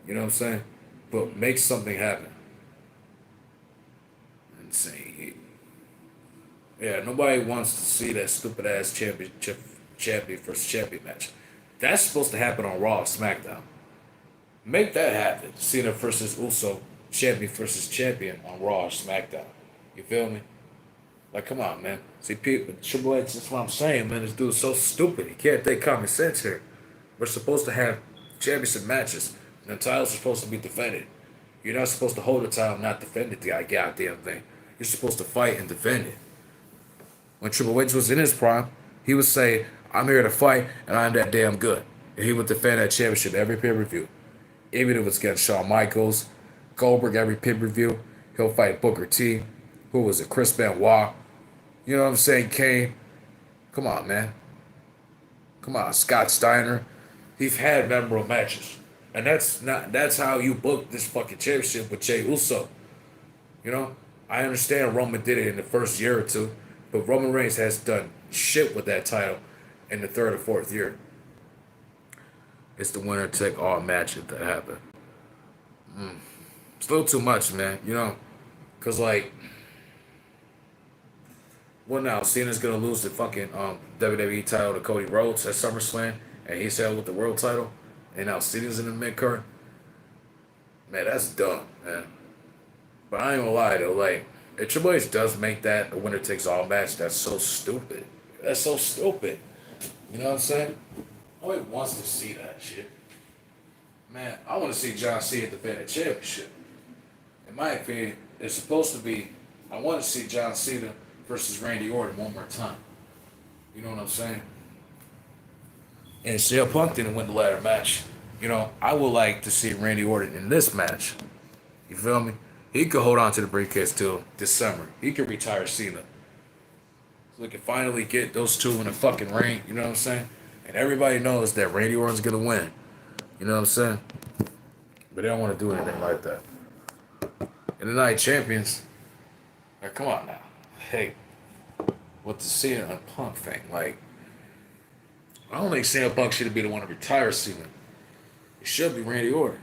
You know what I'm saying? But make something happen. Insane. Yeah, nobody wants to see that stupid ass champion versus champion match. That's supposed to happen on Raw or SmackDown. Make that happen. Cena versus Uso, champion versus champion on Raw or SmackDown. You feel me? Like, come on, man. See, people, Triple H, that's what I'm saying, man. This dude's so stupid. He can't think common sense here. We're supposed to have championship matches, and the titles are supposed to be defended. You're not supposed to hold the title and not defend it, the goddamn thing. You're supposed to fight and defend it. When Triple H was in his prime, he would say, I'm here to fight, and I'm that damn good. And he would defend that championship every pay-per-view. Even if it's against Shawn Michaels, Goldberg every pay-per-view, he'll fight Booker T. Who was it? Chris Benoit. You know what I'm saying? Kane. Come on, man. Come on, Scott Steiner. He's had memorable matches. And that's how you book this fucking championship with Jey Uso. You know? I understand Roman did it in the first year or two, but Roman Reigns has done shit with that title in the third or fourth year. It's the winner take all match if that happened. It's a little too much, man. You know? Because, like, well, now Cena's gonna lose the fucking WWE title to Cody Rhodes at SummerSlam, and he's held with the world title, and now Cena's in the mid card. Man, that's dumb, man. But I ain't gonna lie though, like if Triple H does make that a winner takes all match, that's so stupid. That's so stupid. You know what I'm saying? Nobody wants to see that shit. Man, I want to see John Cena defend a championship. In my opinion, it's supposed to be. I want to see John Cena versus Randy Orton one more time. You know what I'm saying? And CM Punk didn't win the ladder match. You know, I would like to see Randy Orton in this match. You feel me? He could hold on to the briefcase till December. He could retire Cena. So we can finally get those two in the fucking ring. You know what I'm saying? And everybody knows that Randy Orton's gonna win. You know what I'm saying? But they don't want to do anything like that. And the Night Champions, like, come on now. Hey, with the Cena and Punk thing, like, I don't think CM Punk should be the one to retire Cena. It should be Randy Orton.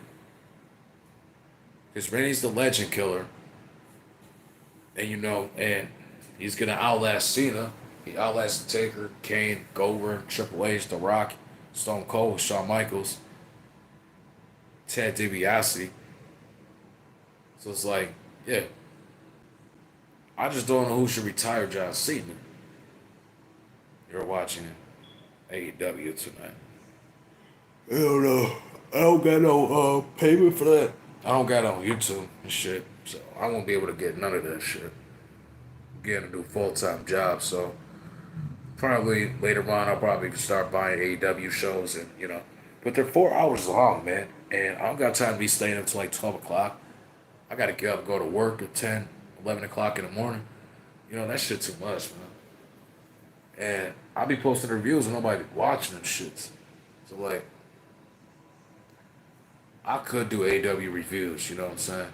Because Randy's the legend killer. And you know, and he's gonna outlast Cena. He outlasted Taker, Kane, Goldberg, Triple H, The Rock, Stone Cold, Shawn Michaels, Ted DiBiase. So it's like, yeah. I just don't know who should retire John Cena. You're watching AEW tonight. I don't know. I don't got no payment for that. I don't got it on YouTube and shit. So I won't be able to get none of that shit. I'm getting a new full-time job, so probably later on I'll probably start buying AEW shows and, you know. But they're 4 hours long, man. And I don't got time to be staying up till like 12 o'clock. I gotta get up and go to work at 10, 11 o'clock in the morning. You know, that shit too much, man. And I be posting reviews and nobody watching them shits. So like, I could do AW reviews. You know what I'm saying?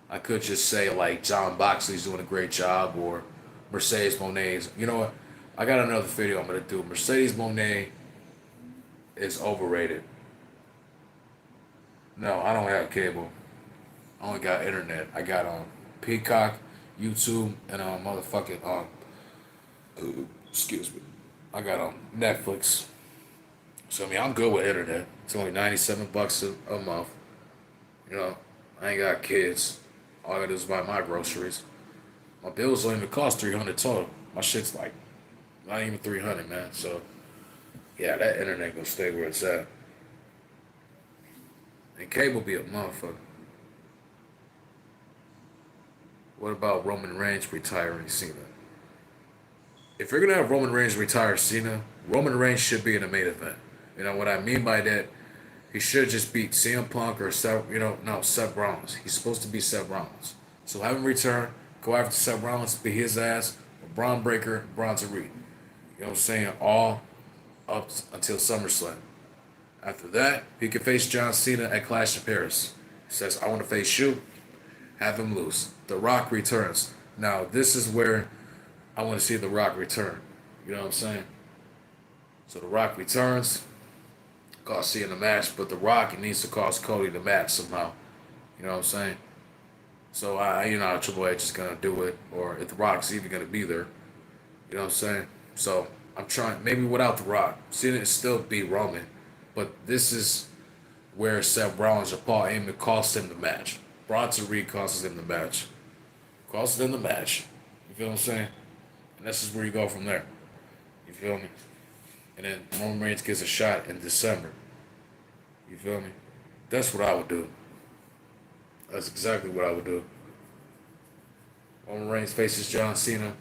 I could just say like John Boxley's doing a great job or Mercedes Monet's. You know what? I got another video I'm gonna do. Mercedes Monet is overrated. No, I don't have cable. I only got internet. I got Peacock, YouTube, and motherfucking excuse me. I got Netflix. So I mean, I'm good with internet. It's only $97 a month. You know, I ain't got kids. All I gotta do is buy my groceries. My bills don't even cost 300 total. My shit's like not even 300, man. So yeah, that internet gonna stay where it's at. And cable be a motherfucker. What about Roman Reigns retiring Cena? If you're gonna have Roman Reigns retire Cena, Roman Reigns should be in the main event. You know what I mean by that? He should just beat CM Punk or Seth, no, Seth Rollins. He's supposed to be Seth Rollins. So have him return, go after Seth Rollins, beat his ass, or Braun Breaker, Bronson Reed. You know what I'm saying? All up until SummerSlam. After that, he can face John Cena at Clash of Paris. He says, I want to face you, have him lose. The Rock returns. Now, this is where I want to see The Rock return. You know what I'm saying? So The Rock returns, cost Cena the match, but The Rock needs to cost Cody the match somehow. You know what I'm saying? So you know how Triple H is gonna do it, or if The Rock's even gonna be there. You know what I'm saying? So I'm trying, maybe without The Rock, Cena still beat Roman, but this is where Seth Rollins or Paul Heyman cost him the match. Bronson Reed costs him the match. Costs him the match. You feel what I'm saying? And this is where you go from there. You feel me? And then Roman Reigns gets a shot in December. You feel me? That's what I would do. That's exactly what I would do. Roman Reigns faces John Cena,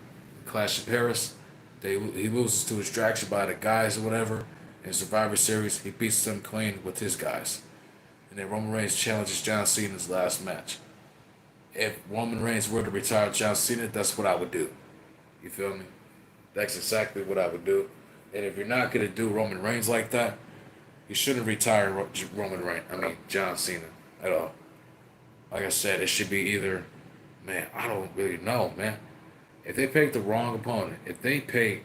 Clash of Paris. He loses to Extraction by the guys or whatever. In Survivor Series, he beats them clean with his guys. And then Roman Reigns challenges John Cena's last match. If Roman Reigns were to retire John Cena, that's what I would do. You feel me? That's exactly what I would do. And if you're not gonna do Roman Reigns like that, you shouldn't retire John Cena at all. Like I said, it should be either, man, I don't really know, man. If they pick the wrong opponent, if they pick,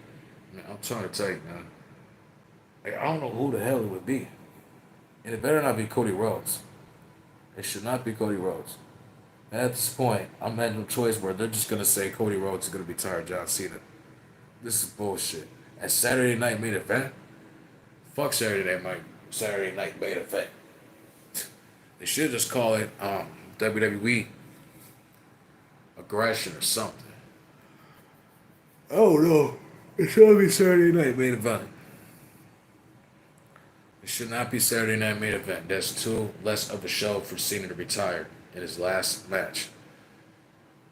man, I'm trying to tell you, man. Like, I don't know who the hell it would be. And it better not be Cody Rhodes. It should not be Cody Rhodes. And at this point, I'm at no choice where they're just gonna say Cody Rhodes is gonna retire John Cena. This is bullshit. And Saturday Night Main Event? Fuck Saturday Night Main Event. They should just call it WWE Aggression or something. Oh no. It should be Saturday Night Main Event. It should not be Saturday Night Main Event. That's too less of a show for Cena to retire in his last match.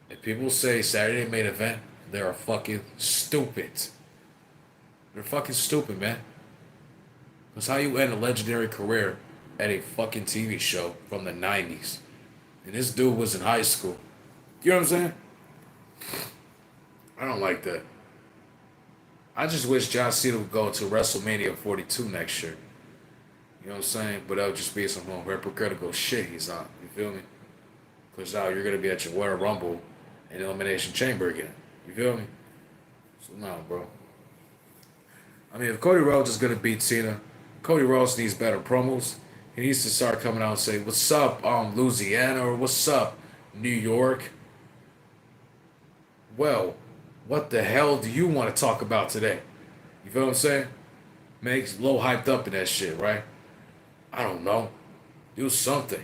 If people say Saturday Main Event, they are fucking stupid. They're fucking stupid, man. That's how you end a legendary career at a fucking TV show from the 90s. And this dude was in high school. You know what I'm saying? I don't like that. I just wish John Cena would go to WrestleMania 42 next year. You know what I'm saying? But that would just be some hypocritical shit he's on. You feel me? Because now you're going to be at your Royal Rumble and Elimination Chamber again. You feel me? So, no, bro. I mean, if Cody Rhodes is going to beat Cena, Cody Rhodes needs better promos. He needs to start coming out and say, what's up, Louisiana, or what's up, New York? Well, what the hell do you want to talk about today? You feel what I'm saying? Makes low hyped up in that shit, right? I don't know. Do something.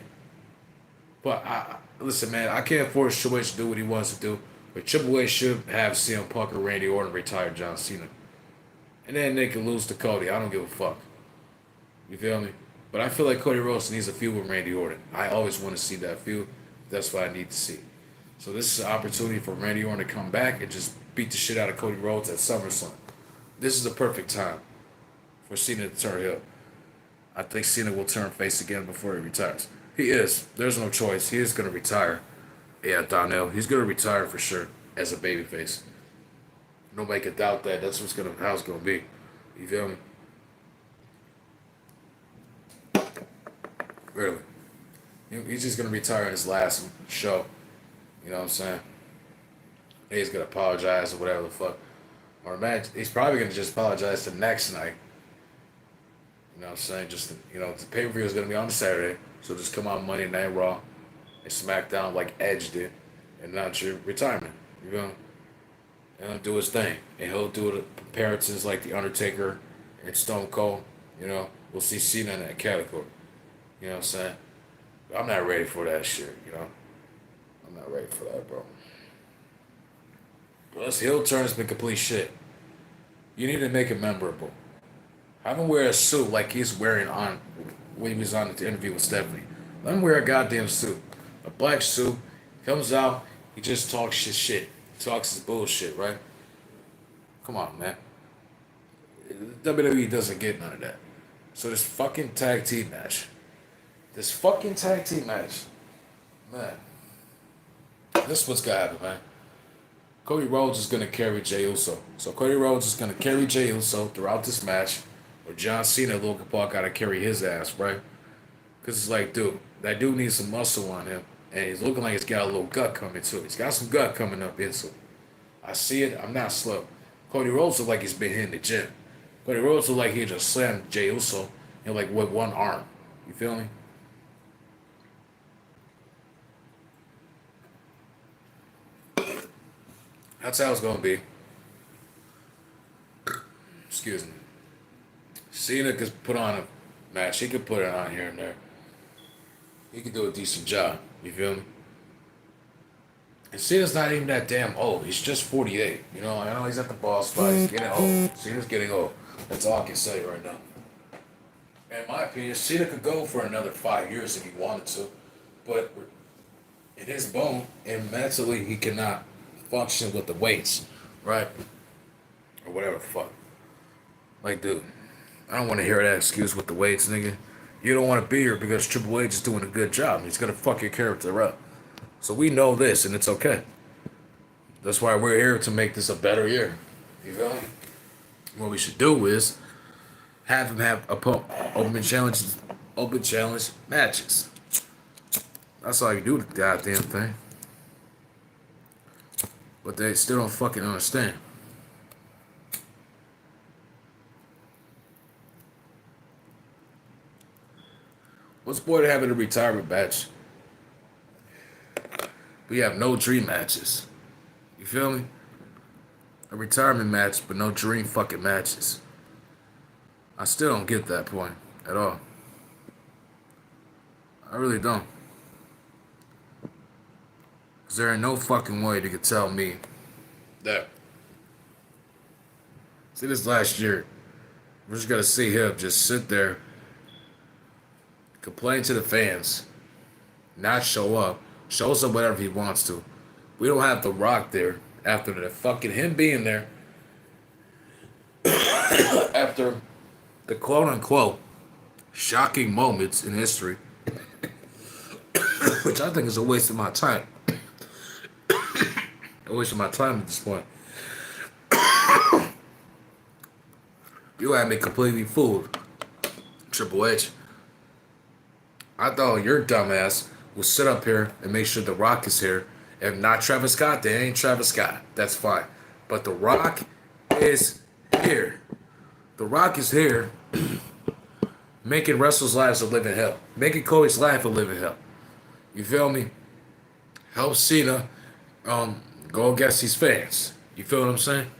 But listen, man, I can't force Triple H to do what he wants to do. But Triple H should have CM Punk or Randy Orton retire John Cena. And then they can lose to Cody. I don't give a fuck. You feel me? But I feel like Cody Rhodes needs a feud with Randy Orton. I always want to see that feud. That's what I need to see. So this is an opportunity for Randy Orton to come back and just beat the shit out of Cody Rhodes at SummerSlam. This is the perfect time for Cena to turn heel. I think Cena will turn face again before he retires. He is. There's no choice. He is going to retire. Yeah, Donnell. He's going to retire for sure. as a babyface. Nobody could doubt that. That's how it's gonna be. You feel me? Really. He's just gonna retire in his last show. You know what I'm saying? He's gonna apologize or whatever the fuck. Or imagine he's probably gonna just apologize the next night. You know what I'm saying? Just the pay per view is gonna be on Saturday, so just come out Monday Night Raw and SmackDown like Edge did, and announce your retirement. You know, and he'll do his thing, and he'll do the comparisons like the Undertaker and Stone Cold. You know, we'll see Cena in that category. You know what I'm saying? I'm not ready for that shit. You know, I'm not ready for that, bro. Plus, heel turn's been complete shit. You need to make it memorable. Have him wear a suit like he's wearing on when he was on the interview with Stephanie. Let him wear a goddamn suit. A black suit. Comes out, he just talks his shit. Talks his bullshit, right? Come on, man. WWE doesn't get none of that. So this fucking tag team match. Man. This is what's gonna happen, man. Cody Rhodes is gonna carry Jey Uso. So Cody Rhodes is gonna carry Jey Uso throughout this match. Or John Cena, Logan Paul gotta carry his ass, right? Cause it's like, dude, that dude needs some muscle on him. And he's looking like he's got a little gut coming to it. He's got some gut coming up into it. I see it, I'm not slow. Cody Rhodes look like he's been hitting the gym. Cody Rhodes look like he just slammed Jey Uso like with one arm. You feel me? That's how it's gonna be. Excuse me. Cena could put on a match. He could put it on here and there. He could do a decent job. You feel me? And Cena's not even that damn old. He's just 48. You know, I know he's at the boss fight. He's getting old. Cena's getting old. That's all I can say right now. In my opinion, Cena could go for another 5 years if he wanted to. But in his bone and mentally, he cannot function with the weights. Right? Or whatever the fuck. Like, dude, I don't want to hear that excuse with the weights, nigga. You don't want to be here because Triple H is doing a good job. He's going to fuck your character up. So we know this, and it's okay. That's why we're here to make this a better year. You feel me? What we should do is have him have open challenge matches. That's all you do with the goddamn thing. But they still don't fucking understand. What's boy to having a retirement match? We have no dream matches. You feel me? A retirement match, but no dream fucking matches. I still don't get that point at all. I really don't. Because there ain't no fucking way they could tell me that. See, this last year, we're just gonna see him just sit there, complain to the fans, not show up, shows up whatever he wants to. We don't have The Rock there after the fucking him being there, after the quote unquote shocking moments in history, which I think is a waste of my time. A waste of my time at this point. You had me completely fooled, Triple H. I thought your dumbass would sit up here and make sure The Rock is here. If not Travis Scott, they ain't Travis Scott. That's fine. But The Rock is here. The Rock is here making wrestlers' lives a living hell. Making Cody's life a living hell. You feel me? Help Cena go against these fans. You feel what I'm saying?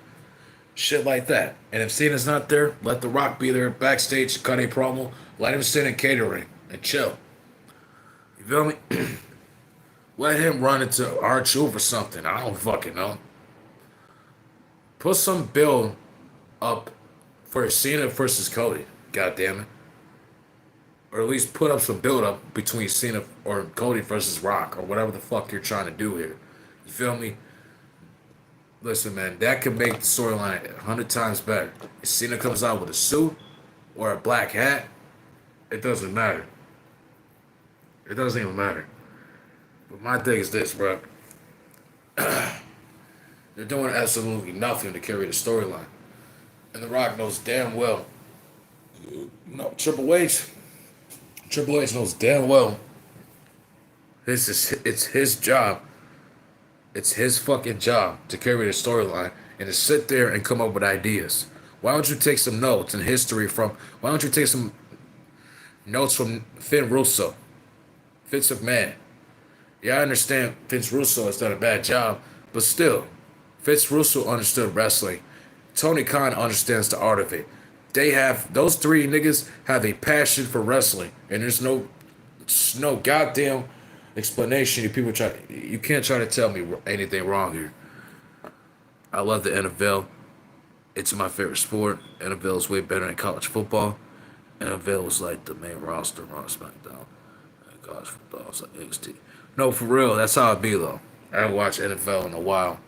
Shit like that. And if Cena's not there, let The Rock be there backstage, cut a promo. Let him sit in catering and chill. You feel me? Let him run into R-Truth or something. I don't fucking know. Put some build up for Cena versus Cody. God damn it. Or at least put up some build up between Cena or Cody versus Rock or whatever the fuck you're trying to do here. You feel me? Listen, man, that could make the storyline 100 times better. If Cena comes out with a suit or a black hat, it doesn't matter. It doesn't even matter. But my thing is this, bro. They're doing absolutely nothing to carry the storyline. And The Rock knows damn well. No, Triple H knows damn well. It's his job. It's his fucking job to carry the storyline and to sit there and come up with ideas. Why don't you take some notes and history from? Why don't you take some notes from Finn Russo, Vince McMahon? Yeah, I understand Vince Russo has done a bad job, but still, Vince Russo understood wrestling. Tony Khan understands the art of it. Those three niggas have a passion for wrestling, and there's no goddamn explanation. You can't try to tell me anything wrong here. I love the NFL. It's my favorite sport. NFL is way better than college football. NFL is like the main roster on SmackDown. And college football is like NXT. No, for real, that's how it be though. I haven't watched NFL in a while.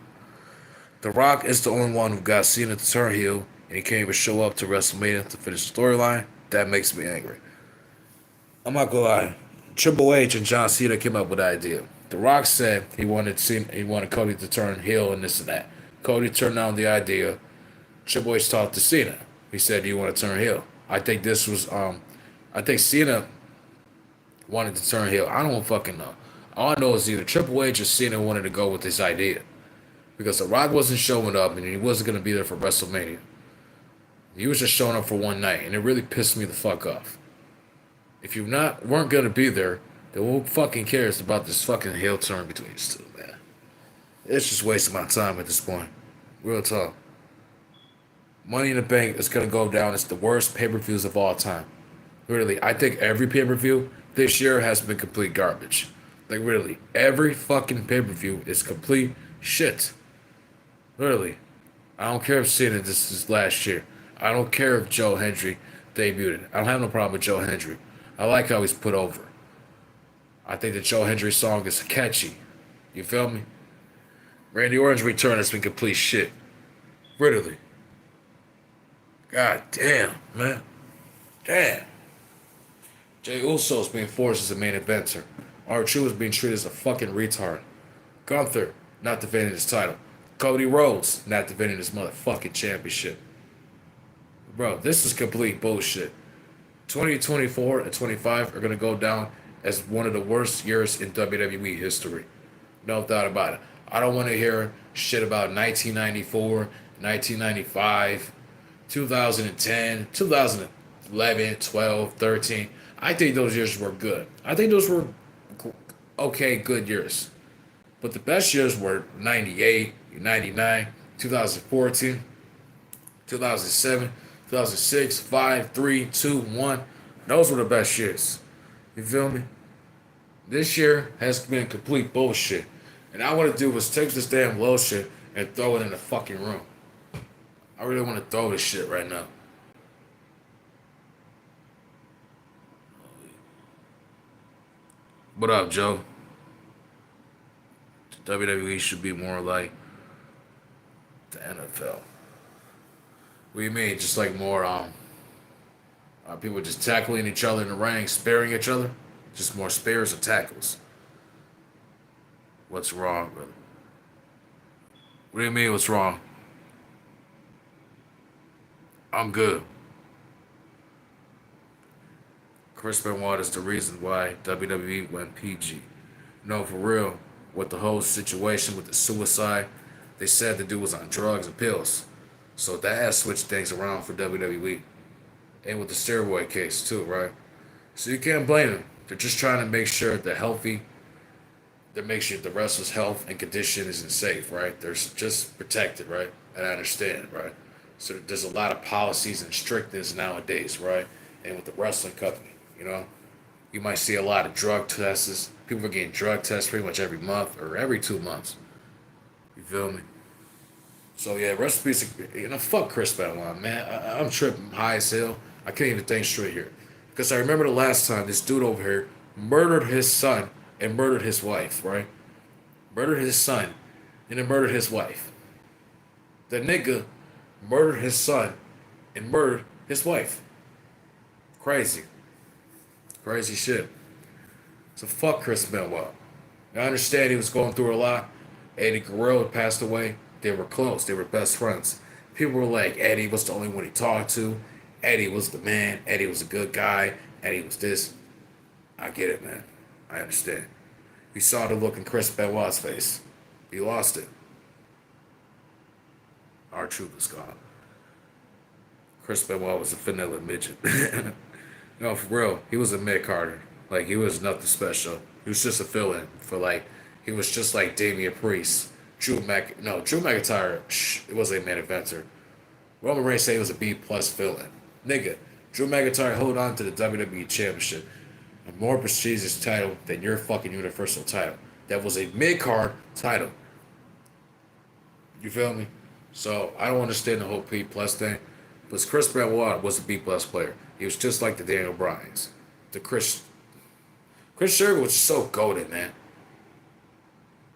The Rock is the only one who got Cena to turn heel, and he can't even show up to WrestleMania to finish the storyline. That makes me angry. I'm not gonna lie. Triple H and John Cena came up with the idea. The Rock said he wanted Cody to turn heel and this and that. Cody turned down the idea. Triple H talked to Cena. He said, "Do you want to turn heel?" I think Cena wanted to turn heel. I don't fucking know. All I know is either Triple H or Cena wanted to go with this idea because The Rock wasn't showing up and he wasn't gonna be there for WrestleMania. He was just showing up for one night, and it really pissed me the fuck off. If you weren't gonna be there, then who fucking cares about this fucking heel turn between these two, man? It's just wasting my time at this point. Real talk. Money in the Bank is gonna go down as the worst pay-per-views of all time. Really, I think every pay-per-view this year has been complete garbage. Like really, every fucking pay-per-view is complete shit. Literally. I don't care if Cena this is last year. I don't care if Joe Hendry debuted. I don't have no problem with Joe Hendry. I like how he's put over. I think the Joe Hendry song is catchy. You feel me? Randy Orton's return has been complete shit. Literally. God damn, man. Damn. Jey Uso's being forced as a main eventer. R-Truth is being treated as a fucking retard. Gunther, not defending his title. Cody Rhodes, not defending his motherfucking championship. Bro, this is complete bullshit. 2024 and 25 are going to go down as one of the worst years in WWE history. No doubt about it. I don't want to hear shit about 1994, 1995, 2010, 2011, 12, 13. I think those years were good. I think those were okay, good years. But the best years were 98, 99, 2014, 2007, 2006, 5, 3, 2, 1. Those were the best years. You feel me? This year has been complete bullshit. And all I want to do is take this damn lotion and throw it in the fucking room. I really want to throw this shit right now. What up, Joe? WWE should be more like the NFL. What do you mean? Just like more people just tackling each other in the ring, sparing each other? Just more spares or tackles. What's wrong, brother? What do you mean what's wrong? I'm good. Chris Benoit is the reason why WWE went PG. No, for real. With the whole situation with the suicide, they said the dude was on drugs and pills. So that has switched things around for WWE. And with the steroid case too, right? So you can't blame them. They're just trying to make sure they make sure the wrestler's health and condition isn't safe, right? They're just protected, right? And I understand, right? So there's a lot of policies and strictness nowadays, right? And with the wrestling company, you might see a lot of drug tests. People are getting drug tests pretty much every month or every 2 months. You feel me? So yeah, recipes. Fuck Chris Benoit, man. I'm tripping high as hell. I can't even think straight here, because I remember the last time this dude over here murdered his son and murdered his wife, right? Murdered his son and then murdered his wife. The nigga murdered his son and murdered his wife. Crazy. Crazy shit. So fuck Chris Benoit. I understand he was going through a lot. Eddie Guerrero passed away. They were close. They were best friends. People were like, Eddie was the only one he talked to. Eddie was the man. Eddie was a good guy. Eddie was this. I get it, man. I understand. You saw the look in Chris Benoit's face. He lost it. R-Truth is gone. Chris Benoit was a vanilla midget. No, for real. He was a mid-carder. Like, he was nothing special. He was just a fill-in for, like, he was just like Damian Priest. Drew McIntyre, it was a main eventer. Roman Reigns said he was a B-plus fill-in. Nigga, Drew McIntyre hold on to the WWE Championship. A more prestigious title than your fucking Universal title. That was a mid-card title. You feel me? So, I don't understand the whole B-plus thing. But Chris Benoit was a B-plus player. He was just like the Daniel Bryans. Chris Jericho was so goated, man.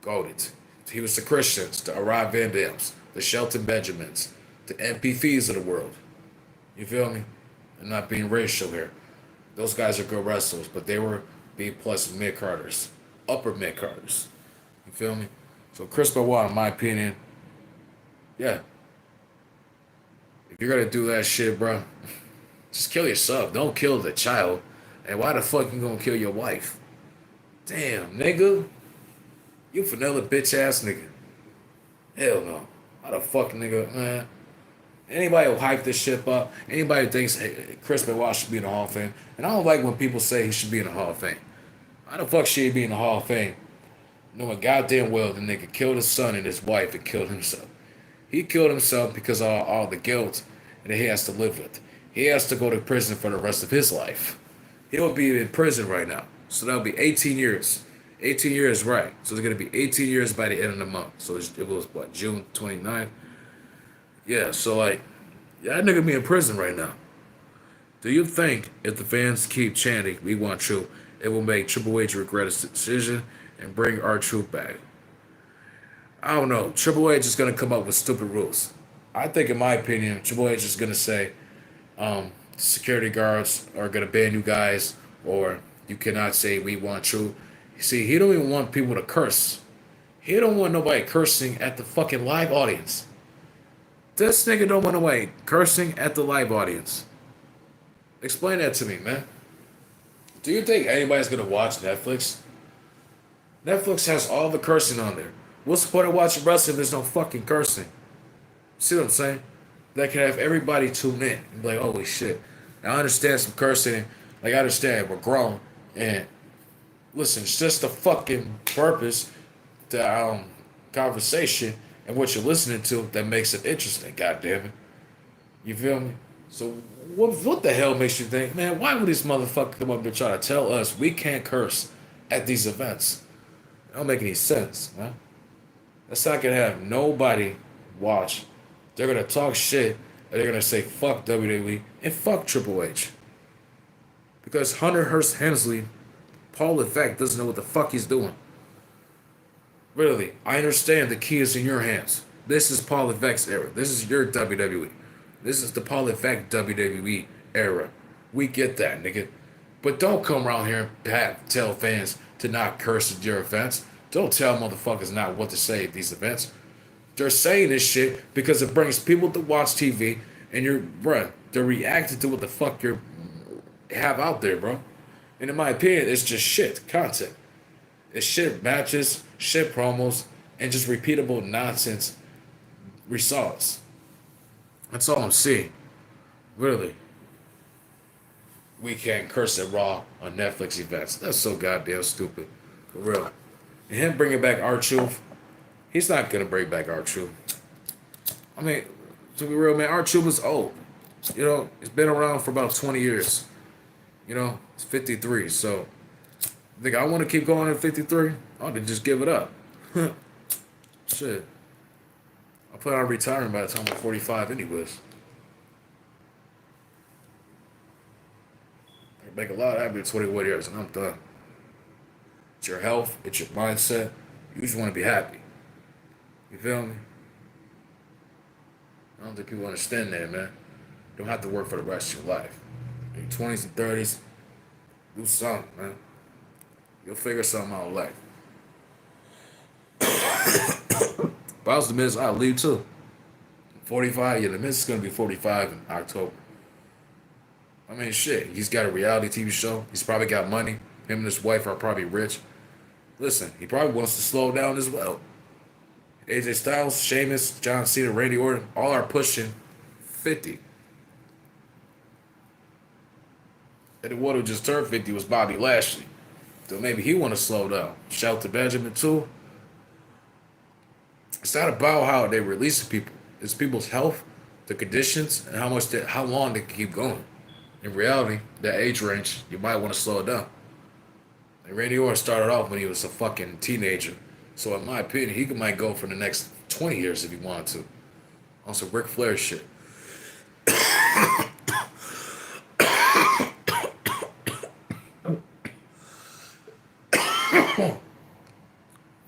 Goated. He was the Christians, the Rob Van Dams, the Shelton Benjamins, the MPVs of the world. You feel me? I'm not being racial here. Those guys are good wrestlers, but they were B plus mid carders, upper mid carders. You feel me? So Chris Benoit, in my opinion, yeah. If you're gonna do that shit, bro, just kill yourself. Don't kill the child. And why the fuck you gonna kill your wife? Damn, nigga. You vanilla bitch ass nigga. Hell no. Why the fuck nigga, man? Anybody who hype this shit up, anybody who thinks Chris Benoit should be in the Hall of Fame, and I don't like when people say he should be in the Hall of Fame. Why the fuck should he be in the Hall of Fame? Knowing goddamn well the nigga killed his son and his wife and killed himself. He killed himself because of all the guilt that he has to live with. He has to go to prison for the rest of his life. He'll be in prison right now. So that'll be 18 years. 18 years, right. So it's going to be 18 years by the end of the month. So it was, what, June 29th? Yeah, so, like, yeah, that nigga be in prison right now. Do you think if the fans keep chanting, "We want Truth," it will make Triple H regret his decision and bring R-Truth back? I don't know. Triple H is going to come up with stupid rules. I think, in my opinion, Triple H is going to say, security guards are going to ban you guys, or you cannot say "We want Truth." See, he don't even want people to curse. He don't want nobody cursing at the fucking live audience. This nigga don't want nobody cursing at the live audience. Explain that to me, man. Do you think anybody's gonna watch Netflix? Netflix has all the cursing on there. What's the point of watching wrestling if there's no fucking cursing? See what I'm saying? That can have everybody tune in and be like, holy shit. Now I understand some cursing. Like, I understand we're grown. And listen, it's just the fucking purpose, the conversation, and what you're listening to that makes it interesting, goddammit. You feel me? So what the hell makes you think, man, why would this motherfucker come up and try to tell us we can't curse at these events? It don't make any sense, man. That's not gonna have nobody watch. They're gonna talk shit and they're gonna say fuck WWE and fuck Triple H. Because Hunter Hearst Helmsley, Paul Levesque doesn't know what the fuck he's doing. Really, I understand the key is in your hands. This is Paul Levesque's era. This is your WWE. This is the Paul Levesque WWE era. We get that, nigga. But don't come around here and tell fans to not curse at your events. Don't tell motherfuckers not what to say at these events. They're saying this shit because it brings people to watch TV, and they're reacting to what the fuck you have out there, bro. And in my opinion, it's just shit content. It's shit matches, shit promos, and just repeatable nonsense results. That's all I'm seeing. Really. We can't curse at Raw on Netflix events. That's so goddamn stupid. For real. And him bringing back R-Truth, he's not going to bring back R-Truth. I mean, to be real, man, R-Truth is old. You know, it's been around for about 20 years. You know, it's 53, so think I want to keep going at 53? I ought to just give it up. Shit. I plan on retiring by the time I'm 45 anyways. I can make a lot happen in 21 years and I'm done. It's your health, it's your mindset. You just want to be happy. You feel me? I don't think people understand that, man. You don't have to work for the rest of your life. In your 20s and 30s, do something, man. You'll figure something out in life. But I was the Miz, I'd leave too. 45, yeah, the Miz is gonna be 45 in October. I mean, shit, he's got a reality TV show. He's probably got money. Him and his wife are probably rich. Listen, he probably wants to slow down as well. AJ Styles, Sheamus, John Cena, Randy Orton, all are pushing 50. And the one who just turned 50 was Bobby Lashley. So maybe he want to slow down. Shout to Benjamin too. It's not about how they release people. It's people's health, the conditions, and how long they can keep going. In reality, that age range, you might want to slow it down. And Randy Orton started off when he was a fucking teenager. So in my opinion, he might go for the next 20 years if he wanted to. On some Ric Flair shit.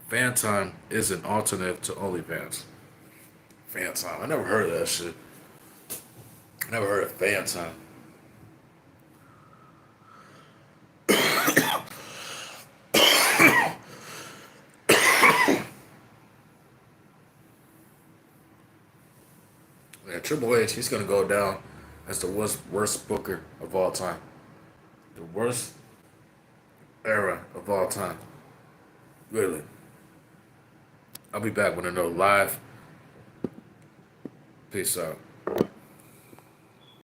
Fan Time is an alternative to OnlyFans. Fan Time. I never heard of that shit. I never heard of Fan Time. Yeah, Triple H, he's gonna go down as the worst booker of all time. The worst era of all time. Really. I'll be back with another live. Peace out.